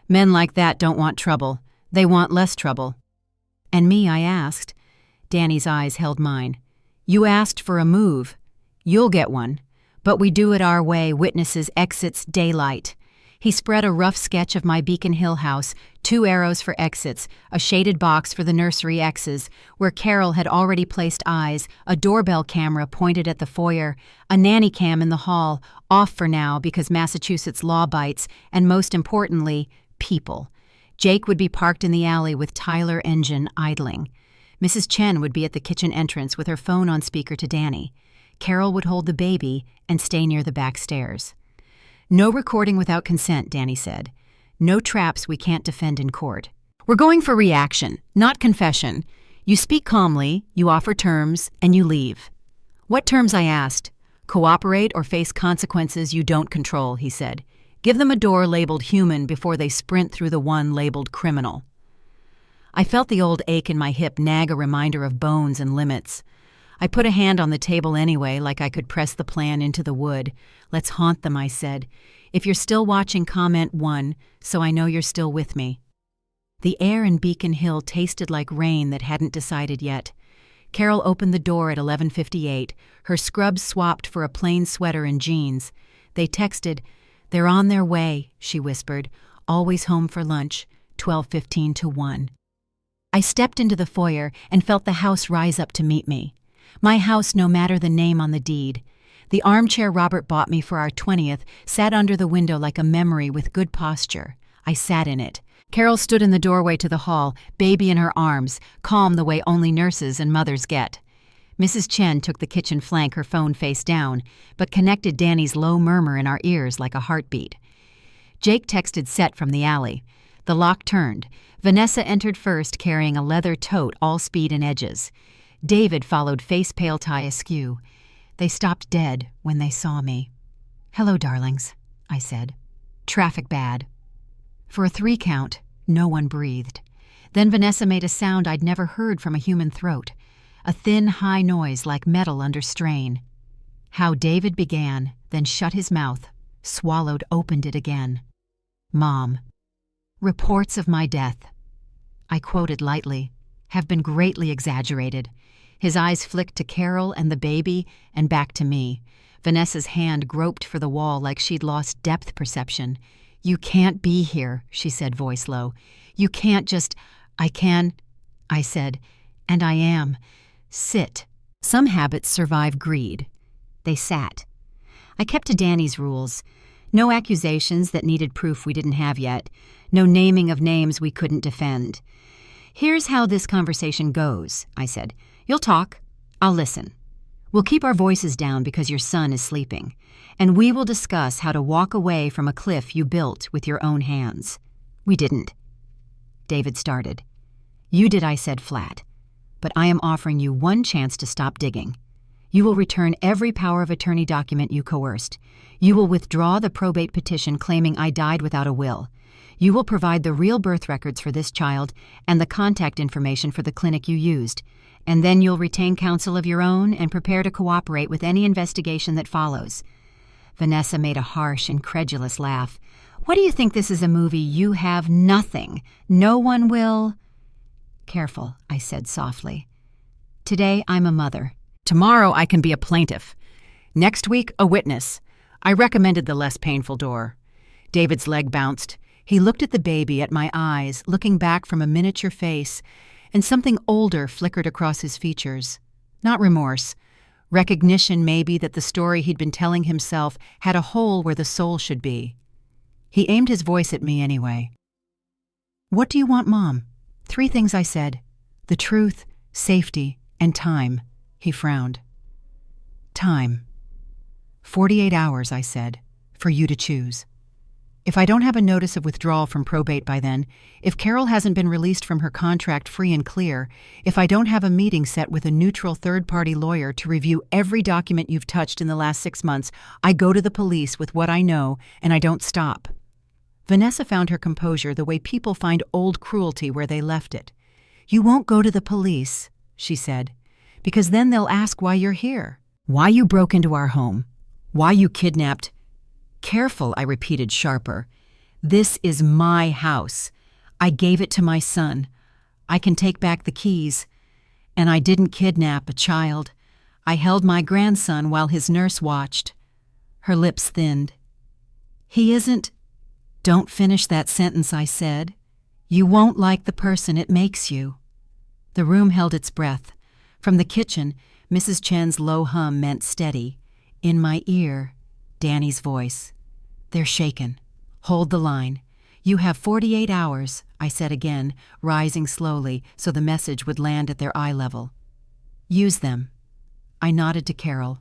S1: Men like that don't want trouble. They want less trouble. And me, I asked. Danny's eyes held mine. You asked for a move. You'll get one. But we do it our way, witnesses, exits, daylight. He spread a rough sketch of my Beacon Hill house, 2 arrows for exits, a shaded box for the nursery X's, where Carol had already placed eyes, a doorbell camera pointed at the foyer, a nanny cam in the hall, off for now because Massachusetts law bites, and most importantly, people. Jake would be parked in the alley with Tyler engine idling. Mrs. Chen would be at the kitchen entrance with her phone on speaker to Danny. Carol would hold the baby and stay near the back stairs. No recording without consent, Danny said. No traps we can't defend in court. We're going for reaction, not confession. You speak calmly, you offer terms, and you leave. What terms, I asked. Cooperate or face consequences you don't control, he said. Give them a door labeled human before they sprint through the one labeled criminal. I felt the old ache in my hip nag a reminder of bones and limits. I put a hand on the table anyway, like I could press the plan into the wood. Let's haunt them, I said. If you're still watching, comment 1, so I know you're still with me. The air in Beacon Hill tasted like rain that hadn't decided yet. Carol opened the door at 11:58, her scrubs swapped for a plain sweater and jeans. They texted, "They're on their way," she whispered, "always home for lunch, 12:15 to 1. I stepped into the foyer and felt the house rise up to meet me. My house, no matter the name on the deed. The armchair Robert bought me for our 20th sat under the window like a memory with good posture. I sat in it. Carol stood in the doorway to the hall, baby in her arms, calm the way only nurses and mothers get. Mrs. Chen took the kitchen flank, her phone face down, but connected Danny's low murmur in our ears like a heartbeat. Jake texted Set from the alley. The lock turned. Vanessa entered first, carrying a leather tote, all speed and edges. David followed, face-pale, tie askew. They stopped dead when they saw me. "Hello, darlings," I said. "Traffic bad." For a 3 count, no one breathed. Then Vanessa made a sound I'd never heard from a human throat, a thin, high noise like metal under strain. How David began, then shut his mouth, swallowed, opened it again. "Mom. Reports of my death," I quoted lightly, "have been greatly exaggerated." His eyes flicked to Carol and the baby and back to me. Vanessa's hand groped for the wall like she'd lost depth perception. "You can't be here," she said, voice low. "You can't just—" "I can," I said, "and I am. Sit." Some habits survive greed. They sat. I kept to Danny's rules. No accusations that needed proof we didn't have yet. No naming of names we couldn't defend. "Here's how this conversation goes," I said. "You'll talk. I'll listen. We'll keep our voices down because your son is sleeping. And we will discuss how to walk away from a cliff you built with your own hands." "We didn't." David started. "You did," I said flat. "But I am offering you one chance to stop digging. You will return every power of attorney document you coerced. You will withdraw the probate petition claiming I died without a will. You will provide the real birth records for this child and the contact information for the clinic you used. And then you'll retain counsel of your own and prepare to cooperate with any investigation that follows." Vanessa made a harsh, incredulous laugh. "What do you think this is, a movie? You have nothing. No one will—" "Careful," I said softly. "Today I'm a mother. Tomorrow I can be a plaintiff. Next week, a witness." I recommended the less painful door. David's leg bounced. He looked at the baby, at my eyes, looking back from a miniature face, and something older flickered across his features. Not remorse. Recognition, maybe, that the story he'd been telling himself had a hole where the soul should be. He aimed his voice at me anyway. "What do you want, Mom?" 3 things I said. The truth, safety, and time. He frowned. "Time. 48 hours, I said, for you to choose. If I don't have a notice of withdrawal from probate by then, if Carol hasn't been released from her contract free and clear, if I don't have a meeting set with a neutral third-party lawyer to review every document you've touched in the last 6 months, I go to the police with what I know, and I don't stop." Vanessa found her composure the way people find old cruelty where they left it. "You won't go to the police," she said, "because then they'll ask why you're here, why you broke into our home, why you kidnapped—" "Careful," I repeated, sharper. "This is my house. I gave it to my son. I can take back the keys. And I didn't kidnap a child. I held my grandson while his nurse watched." Her lips thinned. "He isn't—" "Don't finish that sentence," I said. "You won't like the person it makes you." The room held its breath. From the kitchen, Mrs. Chen's low hum meant steady. In my ear, Danny's voice. "They're shaken. Hold the line. You have 48 hours, I said again, rising slowly so the message would land at their eye level. "Use them." I nodded to Carol.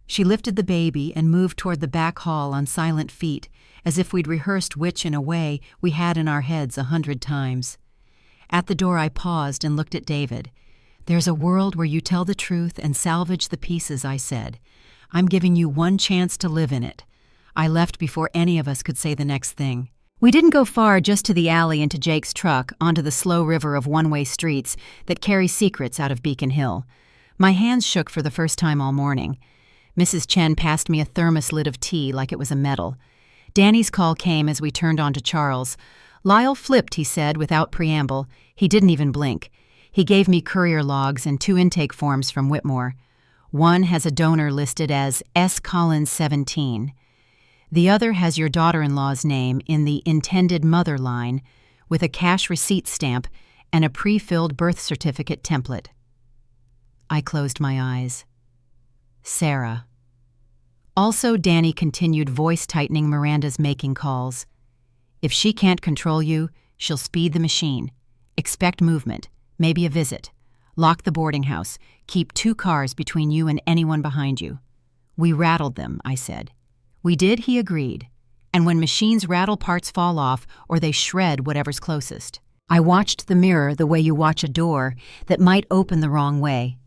S1: She lifted the baby and moved toward the back hall on silent feet, as if we'd rehearsed which, in a way, we had in our heads 100 times. At the door I paused and looked at David. "There's a world where you tell the truth and salvage the pieces," I said. "I'm giving you one chance to live in it." I left before any of us could say the next thing. We didn't go far, just to the alley and to Jake's truck, onto the slow river of one-way streets that carry secrets out of Beacon Hill. My hands shook for the first time all morning. Mrs. Chen passed me a thermos lid of tea like it was a medal. Danny's call came as we turned onto Charles. "Lyle flipped," he said without preamble. He didn't even blink. He gave me courier logs and 2 intake forms from Whitmore. One has a donor listed as S. Collins 17. The other has your daughter-in-law's name in the intended mother line with a cash receipt stamp and a pre-filled birth certificate template. I closed my eyes. Sarah. Also, Danny continued voice-tightening Miranda's making calls. "If she can't control you, she'll speed the machine. Expect movement, maybe a visit. Lock the boarding house. Keep 2 cars between you and anyone behind you." "We rattled them," I said. "We did," he agreed. "And when machines rattle, parts fall off, or they shred whatever's closest." I watched the mirror the way you watch a door that might open the wrong way.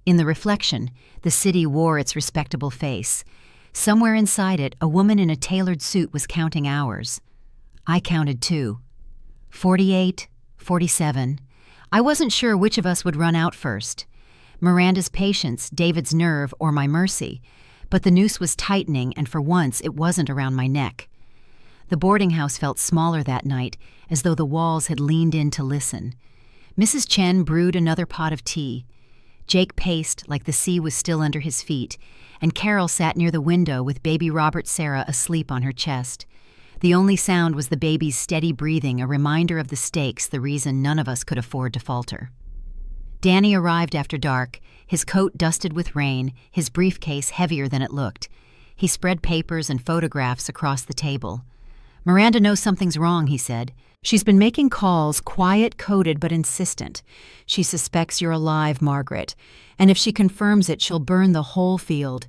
S1: In the reflection, the city wore its respectable face. Somewhere inside it, a woman in a tailored suit was counting hours. I counted too. 48, 47. I wasn't sure which of us would run out first. Miranda's patience, David's nerve, or my mercy. But the noose was tightening, and for once it wasn't around my neck. The boarding house felt smaller that night, as though the walls had leaned in to listen. Mrs. Chen brewed another pot of tea. Jake paced like the sea was still under his feet, and Carol sat near the window with baby Robert Sarah asleep on her chest. The only sound was the baby's steady breathing, a reminder of the stakes, the reason none of us could afford to falter. Danny arrived after dark, his coat dusted with rain, his briefcase heavier than it looked. He spread papers and photographs across the table. "Miranda knows something's wrong," he said. "She's been making calls, quiet, coded, but insistent. She suspects you're alive, Margaret. And if she confirms it, she'll burn the whole field.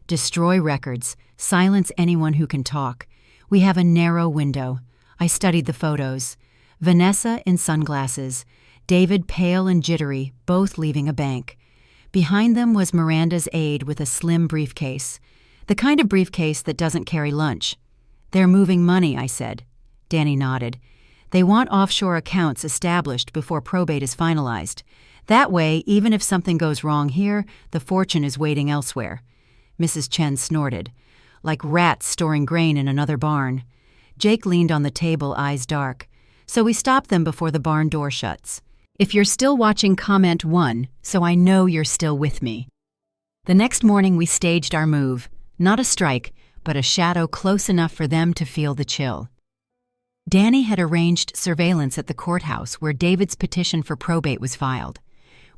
S1: Destroy records. Silence anyone who can talk. We have a narrow window." I studied the photos. Vanessa in sunglasses. David pale and jittery, both leaving a bank. Behind them was Miranda's aide with a slim briefcase. The kind of briefcase that doesn't carry lunch. "They're moving money," I said. Danny nodded. "They want offshore accounts established before probate is finalized. That way, even if something goes wrong here, the fortune is waiting elsewhere." Mrs. Chen snorted. "Like rats storing grain in another barn." Jake leaned on the table, eyes dark. "So we stop them before the barn door shuts. If you're still watching, comment 1, so I know you're still with me." The next morning we staged our move. Not a strike, but a shadow close enough for them to feel the chill. Danny had arranged surveillance at the courthouse where David's petition for probate was filed.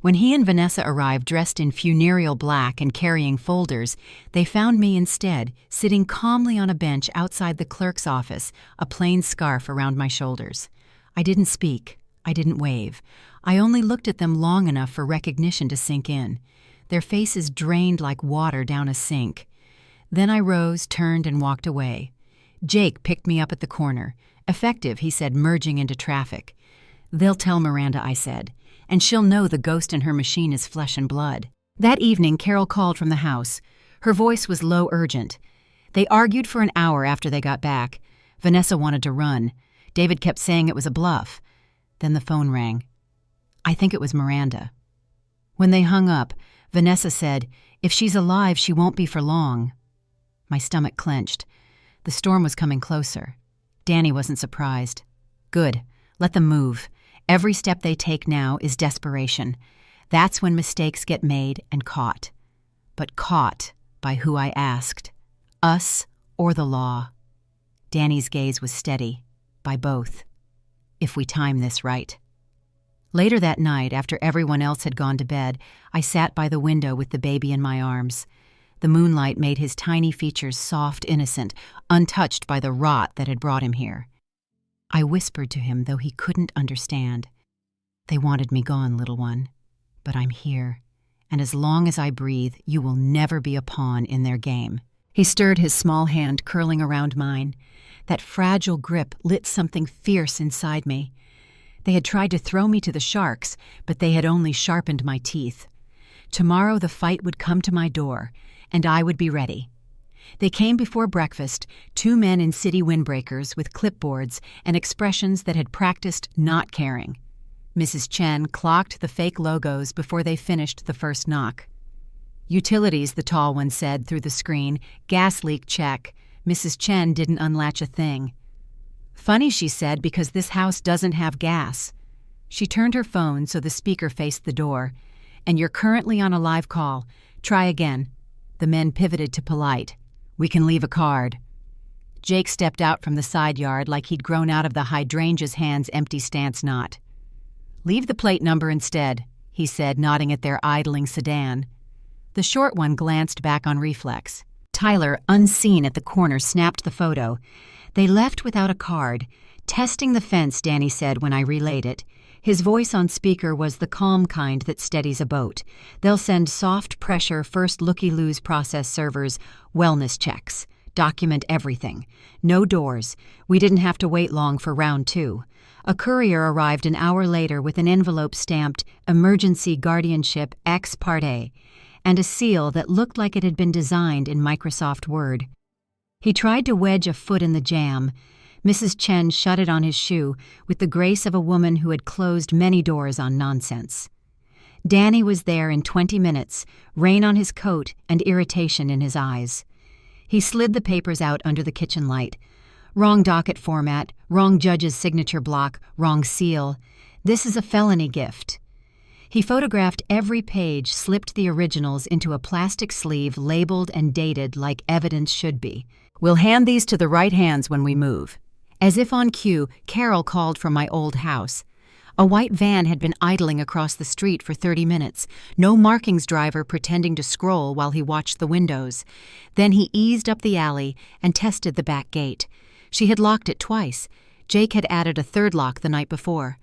S1: When he and Vanessa arrived dressed in funereal black and carrying folders, they found me instead, sitting calmly on a bench outside the clerk's office, a plain scarf around my shoulders. I didn't speak. I didn't wave. I only looked at them long enough for recognition to sink in. Their faces drained like water down a sink. Then I rose, turned, and walked away. Jake picked me up at the corner. "Effective," he said, merging into traffic. "They'll tell Miranda," I said, "and she'll know the ghost in her machine is flesh and blood." That evening, Carol called from the house. Her voice was low, urgent. They argued for an hour after they got back. Vanessa wanted to run. David kept saying it was a bluff. Then the phone rang. I think it was Miranda. When they hung up, Vanessa said, "If she's alive, she won't be for long." My stomach clenched. The storm was coming closer. Danny wasn't surprised. "Good. Let them move. Every step they take now is desperation. That's when mistakes get made and caught. But caught by who I asked. Us or the law." Danny's gaze was steady. By both. If we time this right. Later that night, after everyone else had gone to bed, I sat by the window with the baby in my arms. The moonlight made his tiny features soft, innocent, untouched by the rot that had brought him here. I whispered to him, though he couldn't understand. "They wanted me gone, little one. But I'm here, and as long as I breathe, you will never be a pawn in their game." He stirred his small hand, curling around mine. That fragile grip lit something fierce inside me. They had tried to throw me to the sharks, but they had only sharpened my teeth. Tomorrow the fight would come to my door, and I would be ready. They came before breakfast, 2 men in city windbreakers with clipboards and expressions that had practiced not caring. Mrs. Chen clocked the fake logos before they finished the first knock. "Utilities," the tall one said through the screen. "Gas leak check." Mrs. Chen didn't unlatch a thing. "Funny," she said, "because this house doesn't have gas." She turned her phone so the speaker faced the door. "And you're currently on a live call. Try again." The men pivoted to polite. "We can leave a card." Jake stepped out from the side yard like he'd grown out of the hydrangea's hand's empty stance knot. "Leave the plate number instead," he said, nodding at their idling sedan. The short one glanced back on reflex. Tyler, unseen at the corner, snapped the photo. They left without a card. "Testing the fence," Danny said when I relayed it. His voice on speaker was the calm kind that steadies a boat. "They'll send soft pressure first looky-loos process servers, wellness checks. Document everything. No doors. We didn't have to wait long for round 2. A courier arrived an hour later with an envelope stamped Emergency Guardianship ex parte. and a seal that looked like it had been designed in Microsoft Word. He tried to wedge a foot in the jam. Mrs. Chen shut it on his shoe with the grace of a woman who had closed many doors on nonsense. Danny was there in 20 minutes, rain on his coat and irritation in his eyes. He slid the papers out under the kitchen light. Wrong docket format, wrong judge's signature block, wrong seal. This is a felony gift. He photographed every page, slipped the originals into a plastic sleeve labeled and dated like evidence should be. "We'll hand these to the right hands when we move." As if on cue, Carol called from my old house. A white van had been idling across the street for 30 minutes, no markings driver pretending to scroll while he watched the windows. Then he eased up the alley and tested the back gate. She had locked it twice. Jake had added a third lock the night before.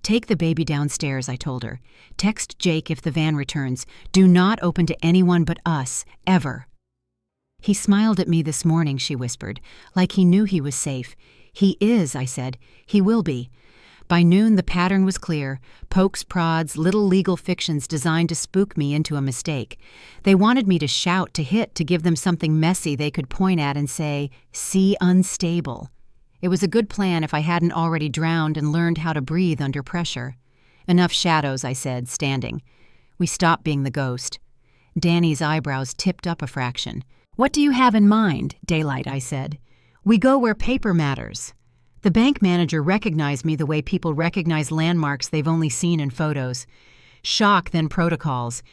S1: "Take the baby downstairs," I told her. "Text Jake if the van returns. Do not open to anyone but us, ever." "He smiled at me this morning," she whispered, "like he knew he was safe." "He is," I said. "He will be." By noon the pattern was clear, pokes, prods, little legal fictions designed to spook me into a mistake. They wanted me to shout, to hit, to give them something messy they could point at and say, "See unstable." It was a good plan if I hadn't already drowned and learned how to breathe under pressure. "Enough shadows," I said, standing. We stopped being the ghost. Danny's eyebrows tipped up a fraction. "What do you have in mind, Daylight?" I said. "We go where paper matters." The bank manager recognized me the way people recognize landmarks they've only seen in photos. Shock, then protocols.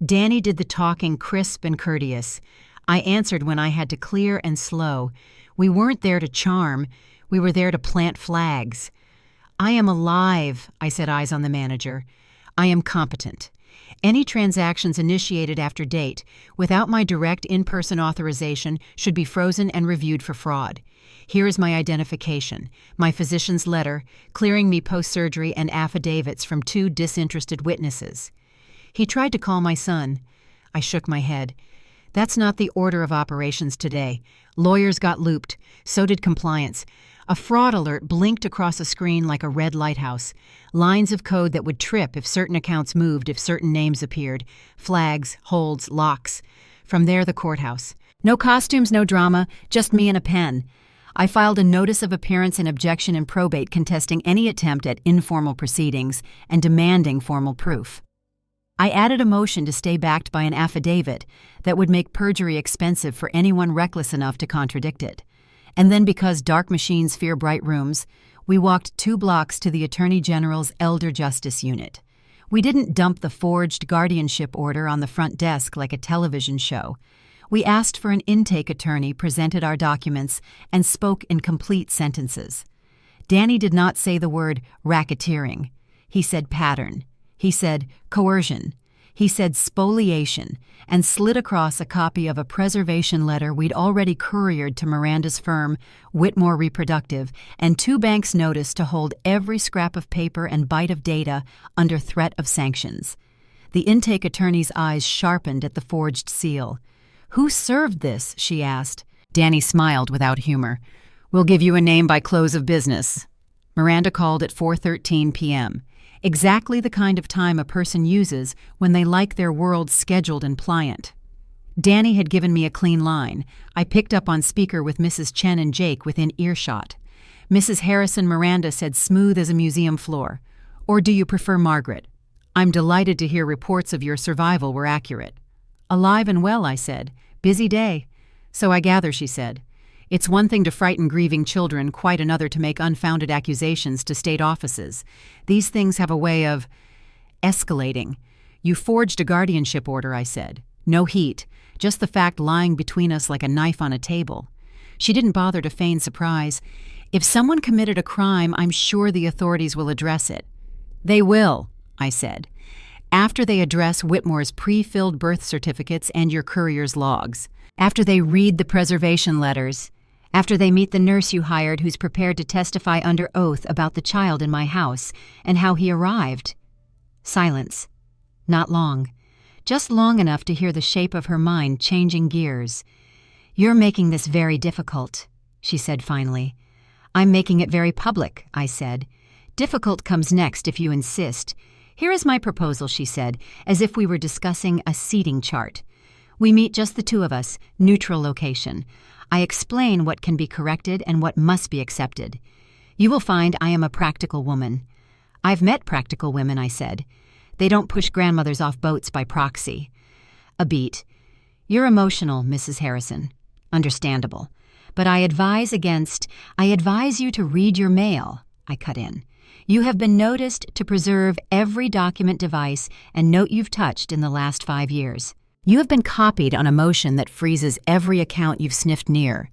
S1: Danny did the talking crisp and courteous. I answered when I had to clear and slow. We weren't there to charm. We were there to plant flags. "I am alive," I said, eyes on the manager. "I am competent. Any transactions initiated after date, without my direct in-person authorization, should be frozen and reviewed for fraud. Here is my identification, my physician's letter, clearing me post-surgery, and affidavits from 2 disinterested witnesses." He tried to call my son. I shook my head. "That's not the order of operations today. Lawyers got looped. So did compliance. A fraud alert blinked across a screen like a red lighthouse. Lines of code that would trip if certain accounts moved, if certain names appeared. Flags, holds, locks. From there, the courthouse. No costumes, no drama, just me and a pen. I filed a notice of appearance and objection in probate contesting any attempt at informal proceedings and demanding formal proof. I added a motion to stay backed by an affidavit that would make perjury expensive for anyone reckless enough to contradict it. And then, because dark machines fear bright rooms, we walked 2 blocks to the Attorney General's Elder Justice Unit. We didn't dump the forged guardianship order on the front desk like a television show. We asked for an intake attorney, presented our documents, and spoke in complete sentences. Danny did not say the word racketeering. He said pattern. He said coercion. He said spoliation, and slid across a copy of a preservation letter we'd already couriered to Miranda's firm, Whitmore Reproductive, and 2 banks' notice to hold every scrap of paper and byte of data under threat of sanctions. The intake attorney's eyes sharpened at the forged seal. "Who served this?" she asked. Danny smiled without humor. "We'll give you a name by close of business." Miranda called at 4:13 p.m. Exactly the kind of time a person uses when they like their world scheduled and pliant. Danny had given me a clean line. I picked up on speaker with Mrs. Chen and Jake within earshot. Mrs. Harrison Miranda said smooth as a museum floor. "Or do you prefer Margaret? I'm delighted to hear reports of your survival were accurate." "Alive and well," I said. "Busy day." "So I gather," she said. "It's one thing to frighten grieving children, quite another to make unfounded accusations to state offices. These things have a way of escalating." "You forged a guardianship order," I said. "No heat, just the fact lying between us like a knife on a table." She didn't bother to feign surprise. "If someone committed a crime, I'm sure the authorities will address it." "They will," I said, "after they address Whitmore's pre-filled birth certificates and your courier's logs. After they read the preservation letters. After they meet the nurse you hired who's prepared to testify under oath about the child in my house and how he arrived." Silence. Not long. Just long enough to hear the shape of her mind changing gears. "You're making this very difficult," she said finally. "I'm making it very public," I said. "Difficult comes next if you insist. "Here is my proposal," she said, as if we were discussing a seating chart. "We meet just the two of us, neutral location. I explain what can be corrected and what must be accepted. You will find I am a practical woman." "I've met practical women," I said. "They don't push grandmothers off boats by proxy." A beat. "You're emotional, Mrs. Harrison." "Understandable. But I advise you to read your mail," I cut in. "You have been noticed to preserve every document, device, and note you've touched in the last 5 years. You have been copied on a motion that freezes every account you've sniffed near.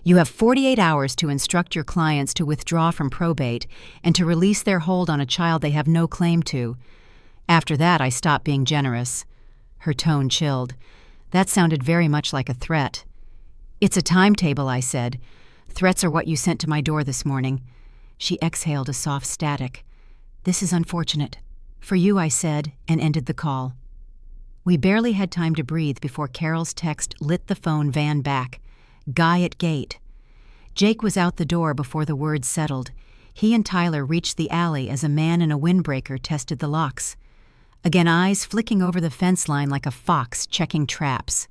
S1: You have 48 hours to instruct your clients to withdraw from probate and to release their hold on a child they have no claim to." After that, I stopped being generous. Her tone chilled. That sounded very much like a threat. "It's a timetable," I said. "Threats are what you sent to my door this morning." She exhaled a soft static. "This is unfortunate." "For you," I said, and ended the call. We barely had time to breathe before Carol's text lit the phone van back. "Guy at gate." Jake was out the door before the words settled. He and Tyler reached the alley as a man in a windbreaker tested the locks. Again, eyes flicking over the fence line like a fox checking traps.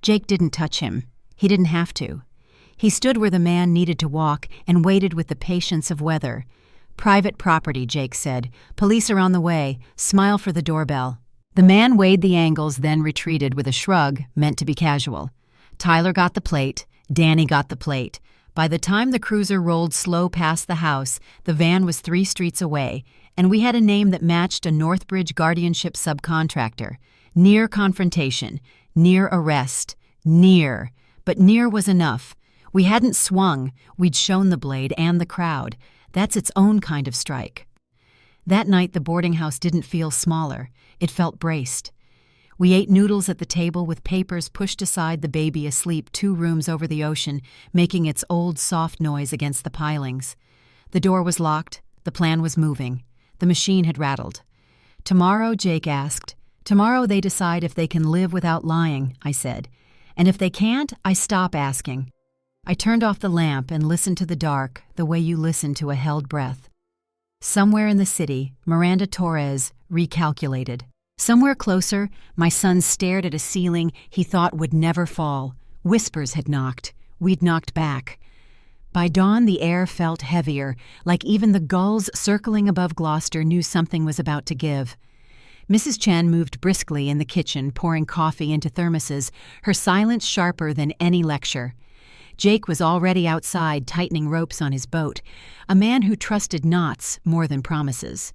S1: Jake didn't touch him. He didn't have to. He stood where the man needed to walk and waited with the patience of weather. "Private property," Jake said. "Police are on the way. Smile for the doorbell." The man weighed the angles, then retreated with a shrug meant to be casual. Tyler got the plate. Danny got the plate. By the time the cruiser rolled slow past the house, the van was 3 streets away, and we had a name that matched a Northbridge guardianship subcontractor. Near confrontation. Near arrest. Near. But near was enough. We hadn't swung. We'd shown the blade and the crowd. That's its own kind of strike. That night, the boarding house didn't feel smaller. It felt braced. We ate noodles at the table with papers pushed aside, the baby asleep 2 rooms over the ocean, making its old soft noise against the pilings. The door was locked. The plan was moving. The machine had rattled. "Tomorrow," Jake asked. "Tomorrow they decide if they can live without lying," I said. "And if they can't, I stop asking." I turned off the lamp and listened to the dark the way you listen to a held breath. Somewhere in the city, Miranda Torres recalculated. Somewhere closer, my son stared at a ceiling he thought would never fall. Whispers had knocked. We'd knocked back. By dawn, the air felt heavier, like even the gulls circling above Gloucester knew something was about to give. Mrs. Chen moved briskly in the kitchen, pouring coffee into thermoses, her silence sharper than any lecture. Jake was already outside tightening ropes on his boat, a man who trusted knots more than promises.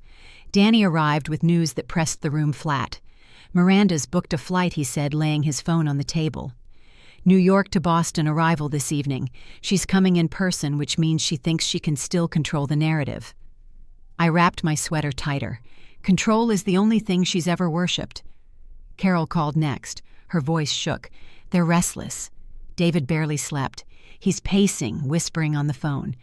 S1: Danny arrived with news that pressed the room flat. "Miranda's booked a flight," he said, laying his phone on the table. "New York to Boston arrival this evening. She's coming in person, which means she thinks she can still control the narrative." I wrapped my sweater tighter. Control is the only thing she's ever worshipped. Carol called next. Her voice shook. "They're restless." David barely slept. He's pacing, whispering on the phone.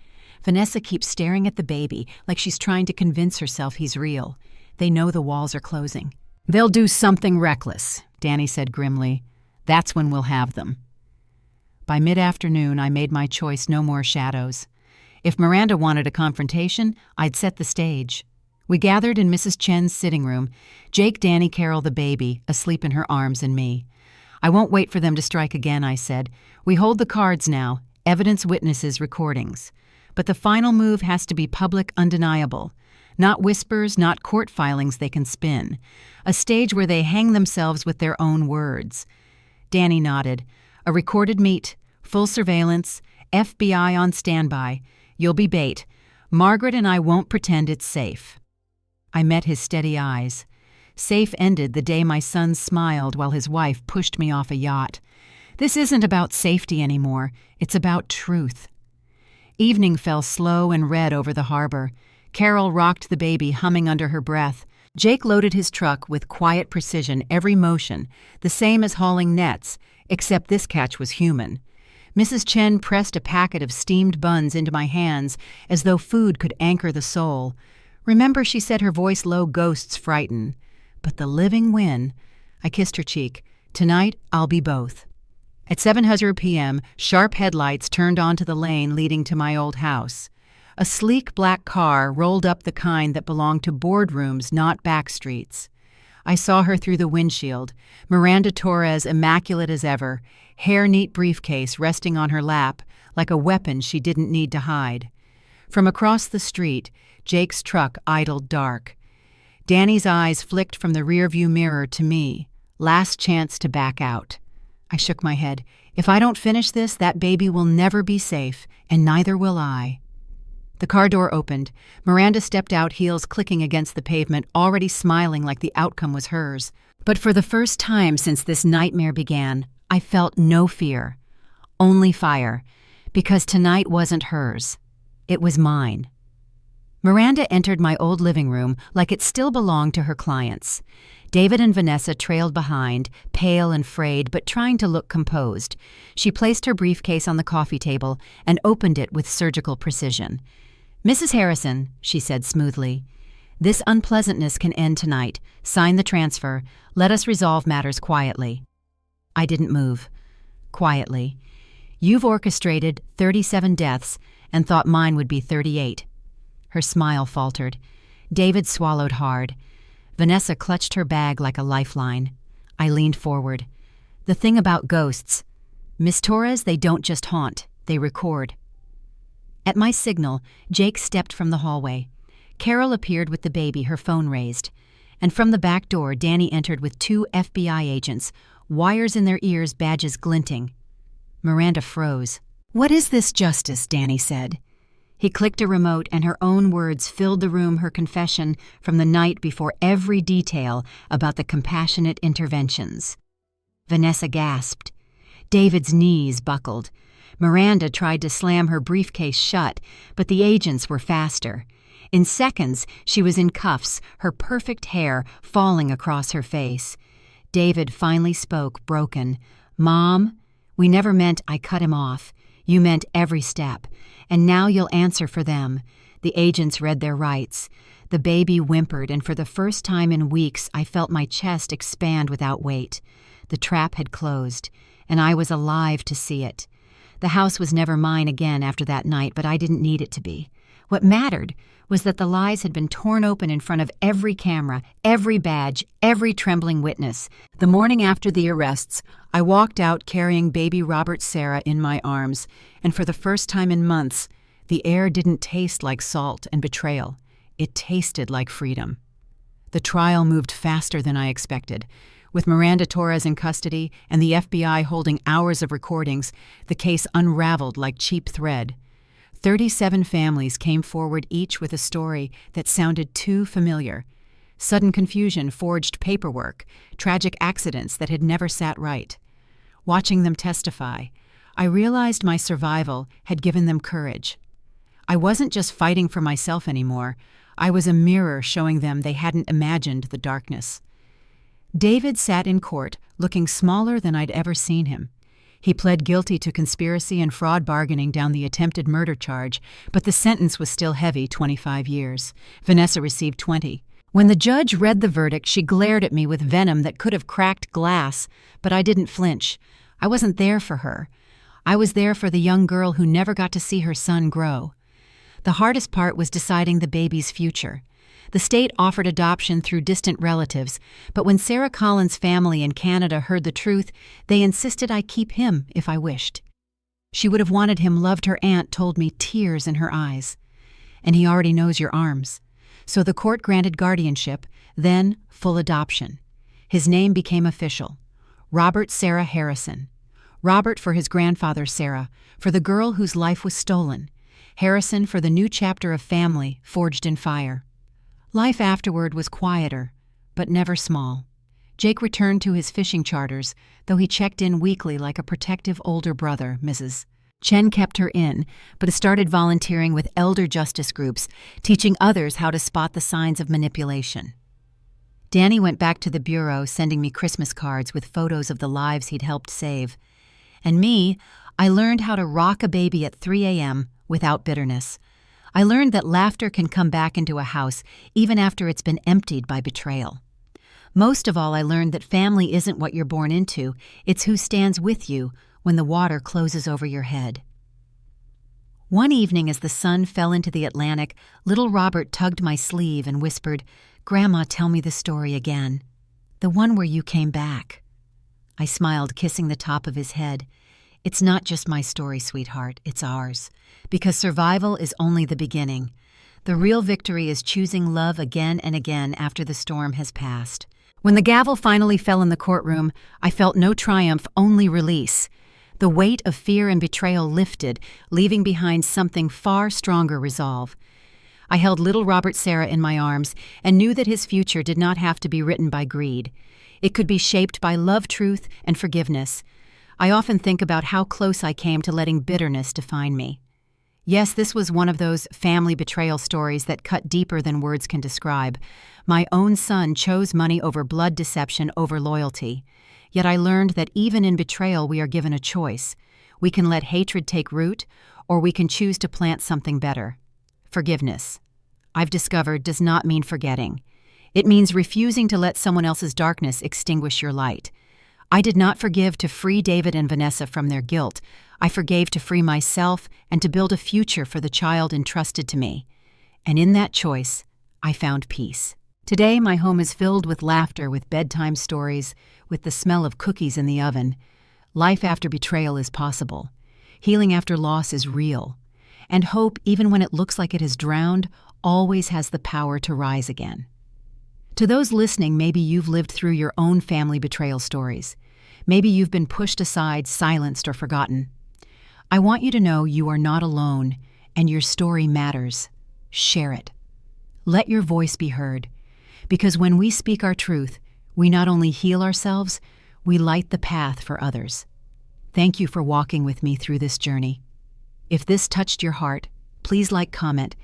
S1: Vanessa keeps staring at the baby like she's trying to convince herself he's real. They know the walls are closing. "They'll do something reckless," Danny said grimly. "That's when we'll have them." By mid-afternoon, I made my choice, no more shadows. If Miranda wanted a confrontation, I'd set the stage. We gathered in Mrs. Chen's sitting room, Jake, Danny, Carol, the baby, asleep in her arms, and me. "I won't wait for them to strike again," I said. "We hold the cards now, evidence, witnesses, recordings. But the final move has to be public, undeniable. Not whispers, not court filings they can spin. A stage where they hang themselves with their own words." Danny nodded. "A recorded meet, full surveillance, FBI on standby. You'll be bait. Margaret and I won't pretend it's safe." I met his steady eyes. Safe ended the day my son smiled while his wife pushed me off a yacht. This isn't about safety anymore. It's about truth. Evening fell slow and red over the harbor. Carol rocked the baby, humming under her breath. Jake loaded his truck with quiet precision, every motion, the same as hauling nets, except this catch was human. Mrs. Chen pressed a packet of steamed buns into my hands as though food could anchor the soul. "Remember," she said, her voice low, "ghosts frighten. But the living win." I kissed her cheek. "Tonight, I'll be both." At 7:00 p.m., sharp headlights turned onto the lane leading to my old house. A sleek black car rolled up, the kind that belonged to boardrooms, not back streets. I saw her through the windshield, Miranda Torres immaculate as ever, hair-neat briefcase resting on her lap like a weapon she didn't need to hide. From across the street, Jake's truck idled dark. Danny's eyes flicked from the rearview mirror to me. Last chance to back out. I shook my head. If I don't finish this, that baby will never be safe, and neither will I. The car door opened. Miranda stepped out, heels clicking against the pavement, already smiling like the outcome was hers. But for the first time since this nightmare began, I felt no fear. Only fire. Because tonight wasn't hers. It was mine. Miranda entered my old living room like it still belonged to her clients. David and Vanessa trailed behind, pale and frayed, but trying to look composed. She placed her briefcase on the coffee table and opened it with surgical precision. "Mrs. Harrison," she said smoothly, "this unpleasantness can end tonight. Sign the transfer. Let us resolve matters quietly." I didn't move. Quietly. "You've orchestrated 37 deaths and thought mine would be 38. Her smile faltered. David swallowed hard. Vanessa clutched her bag like a lifeline. I leaned forward. "The thing about ghosts. Miss Torres, they don't just haunt, they record." At my signal, Jake stepped from the hallway. Carol appeared with the baby, her phone raised. And from the back door, Danny entered with 2 FBI agents, wires in their ears, badges glinting. Miranda froze. "What is this justice?" Danny said. He clicked a remote, and her own words filled the room, her confession from the night before, every detail about the compassionate interventions. Vanessa gasped. David's knees buckled. Miranda tried to slam her briefcase shut, but the agents were faster. In seconds, she was in cuffs, her perfect hair falling across her face. David finally spoke, broken. "Mom, we never meant I cut him off. You meant every step. And now you'll answer for them." The agents read their rights. The baby whimpered, and for the first time in weeks, I felt my chest expand without weight. The trap had closed, and I was alive to see it. The house was never mine again after that night, but I didn't need it to be. What mattered was that the lies had been torn open in front of every camera, every badge, every trembling witness. The morning after the arrests, I walked out carrying baby Robert Sarah in my arms, and for the first time in months, the air didn't taste like salt and betrayal. It tasted like freedom. The trial moved faster than I expected. With Miranda Torres in custody and the FBI holding hours of recordings, the case unraveled like cheap thread. 37 families came forward, each with a story that sounded too familiar. Sudden confusion forged paperwork, tragic accidents that had never sat right. Watching them testify, I realized my survival had given them courage. I wasn't just fighting for myself anymore. I was a mirror showing them they hadn't imagined the darkness. David sat in court, looking smaller than I'd ever seen him. He pled guilty to conspiracy and fraud bargaining down the attempted murder charge, but the sentence was still heavy, 25 years. Vanessa received 20. When the judge read the verdict, she glared at me with venom that could have cracked glass, but I didn't flinch. I wasn't there for her. I was there for the young girl who never got to see her son grow. The hardest part was deciding the baby's future. The state offered adoption through distant relatives, but when Sarah Collins' family in Canada heard the truth, they insisted I keep him if I wished. She would have wanted him loved, her aunt told me, tears in her eyes. And he already knows your arms. So the court granted guardianship, then full adoption. His name became official. Robert Sarah Harrison. Robert for his grandfather Sarah, for the girl whose life was stolen. Harrison for the new chapter of family forged in fire. Life afterward was quieter, but never small. Jake returned to his fishing charters, though he checked in weekly like a protective older brother, Mrs. Chen kept her in, but started volunteering with elder justice groups, teaching others how to spot the signs of manipulation. Danny went back to the bureau, sending me Christmas cards with photos of the lives he'd helped save. And me, I learned how to rock a baby at 3 a.m. without bitterness. I learned that laughter can come back into a house even after it's been emptied by betrayal. Most of all, I learned that family isn't what you're born into, it's who stands with you when the water closes over your head. One evening as the sun fell into the Atlantic, little Robert tugged my sleeve and whispered, "Grandma, tell me the story again. The one where you came back." I smiled, kissing the top of his head. "It's not just my story, sweetheart, it's ours. Because survival is only the beginning. The real victory is choosing love again and again after the storm has passed." When the gavel finally fell in the courtroom, I felt no triumph, only release. The weight of fear and betrayal lifted, leaving behind something far stronger resolve. I held little Robert Sarah in my arms and knew that his future did not have to be written by greed. It could be shaped by love, truth, and forgiveness. I often think about how close I came to letting bitterness define me. Yes, this was one of those family betrayal stories that cut deeper than words can describe. My own son chose money over blood, deception over loyalty. Yet I learned that even in betrayal we are given a choice. We can let hatred take root, or we can choose to plant something better. Forgiveness, I've discovered, does not mean forgetting. It means refusing to let someone else's darkness extinguish your light. I did not forgive to free David and Vanessa from their guilt. I forgave to free myself and to build a future for the child entrusted to me. And in that choice, I found peace. Today, my home is filled with laughter, with bedtime stories, with the smell of cookies in the oven. Life after betrayal is possible. Healing after loss is real. And hope, even when it looks like it has drowned, always has the power to rise again. To those listening, maybe you've lived through your own family betrayal stories. Maybe you've been pushed aside, silenced, or forgotten. I want you to know you are not alone, and your story matters. Share it. Let your voice be heard. Because when we speak our truth, we not only heal ourselves, we light the path for others. Thank you for walking with me through this journey. If this touched your heart, please like, comment,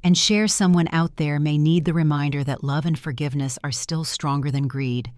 S1: and share. Someone out there may need the reminder that love and forgiveness are still stronger than greed.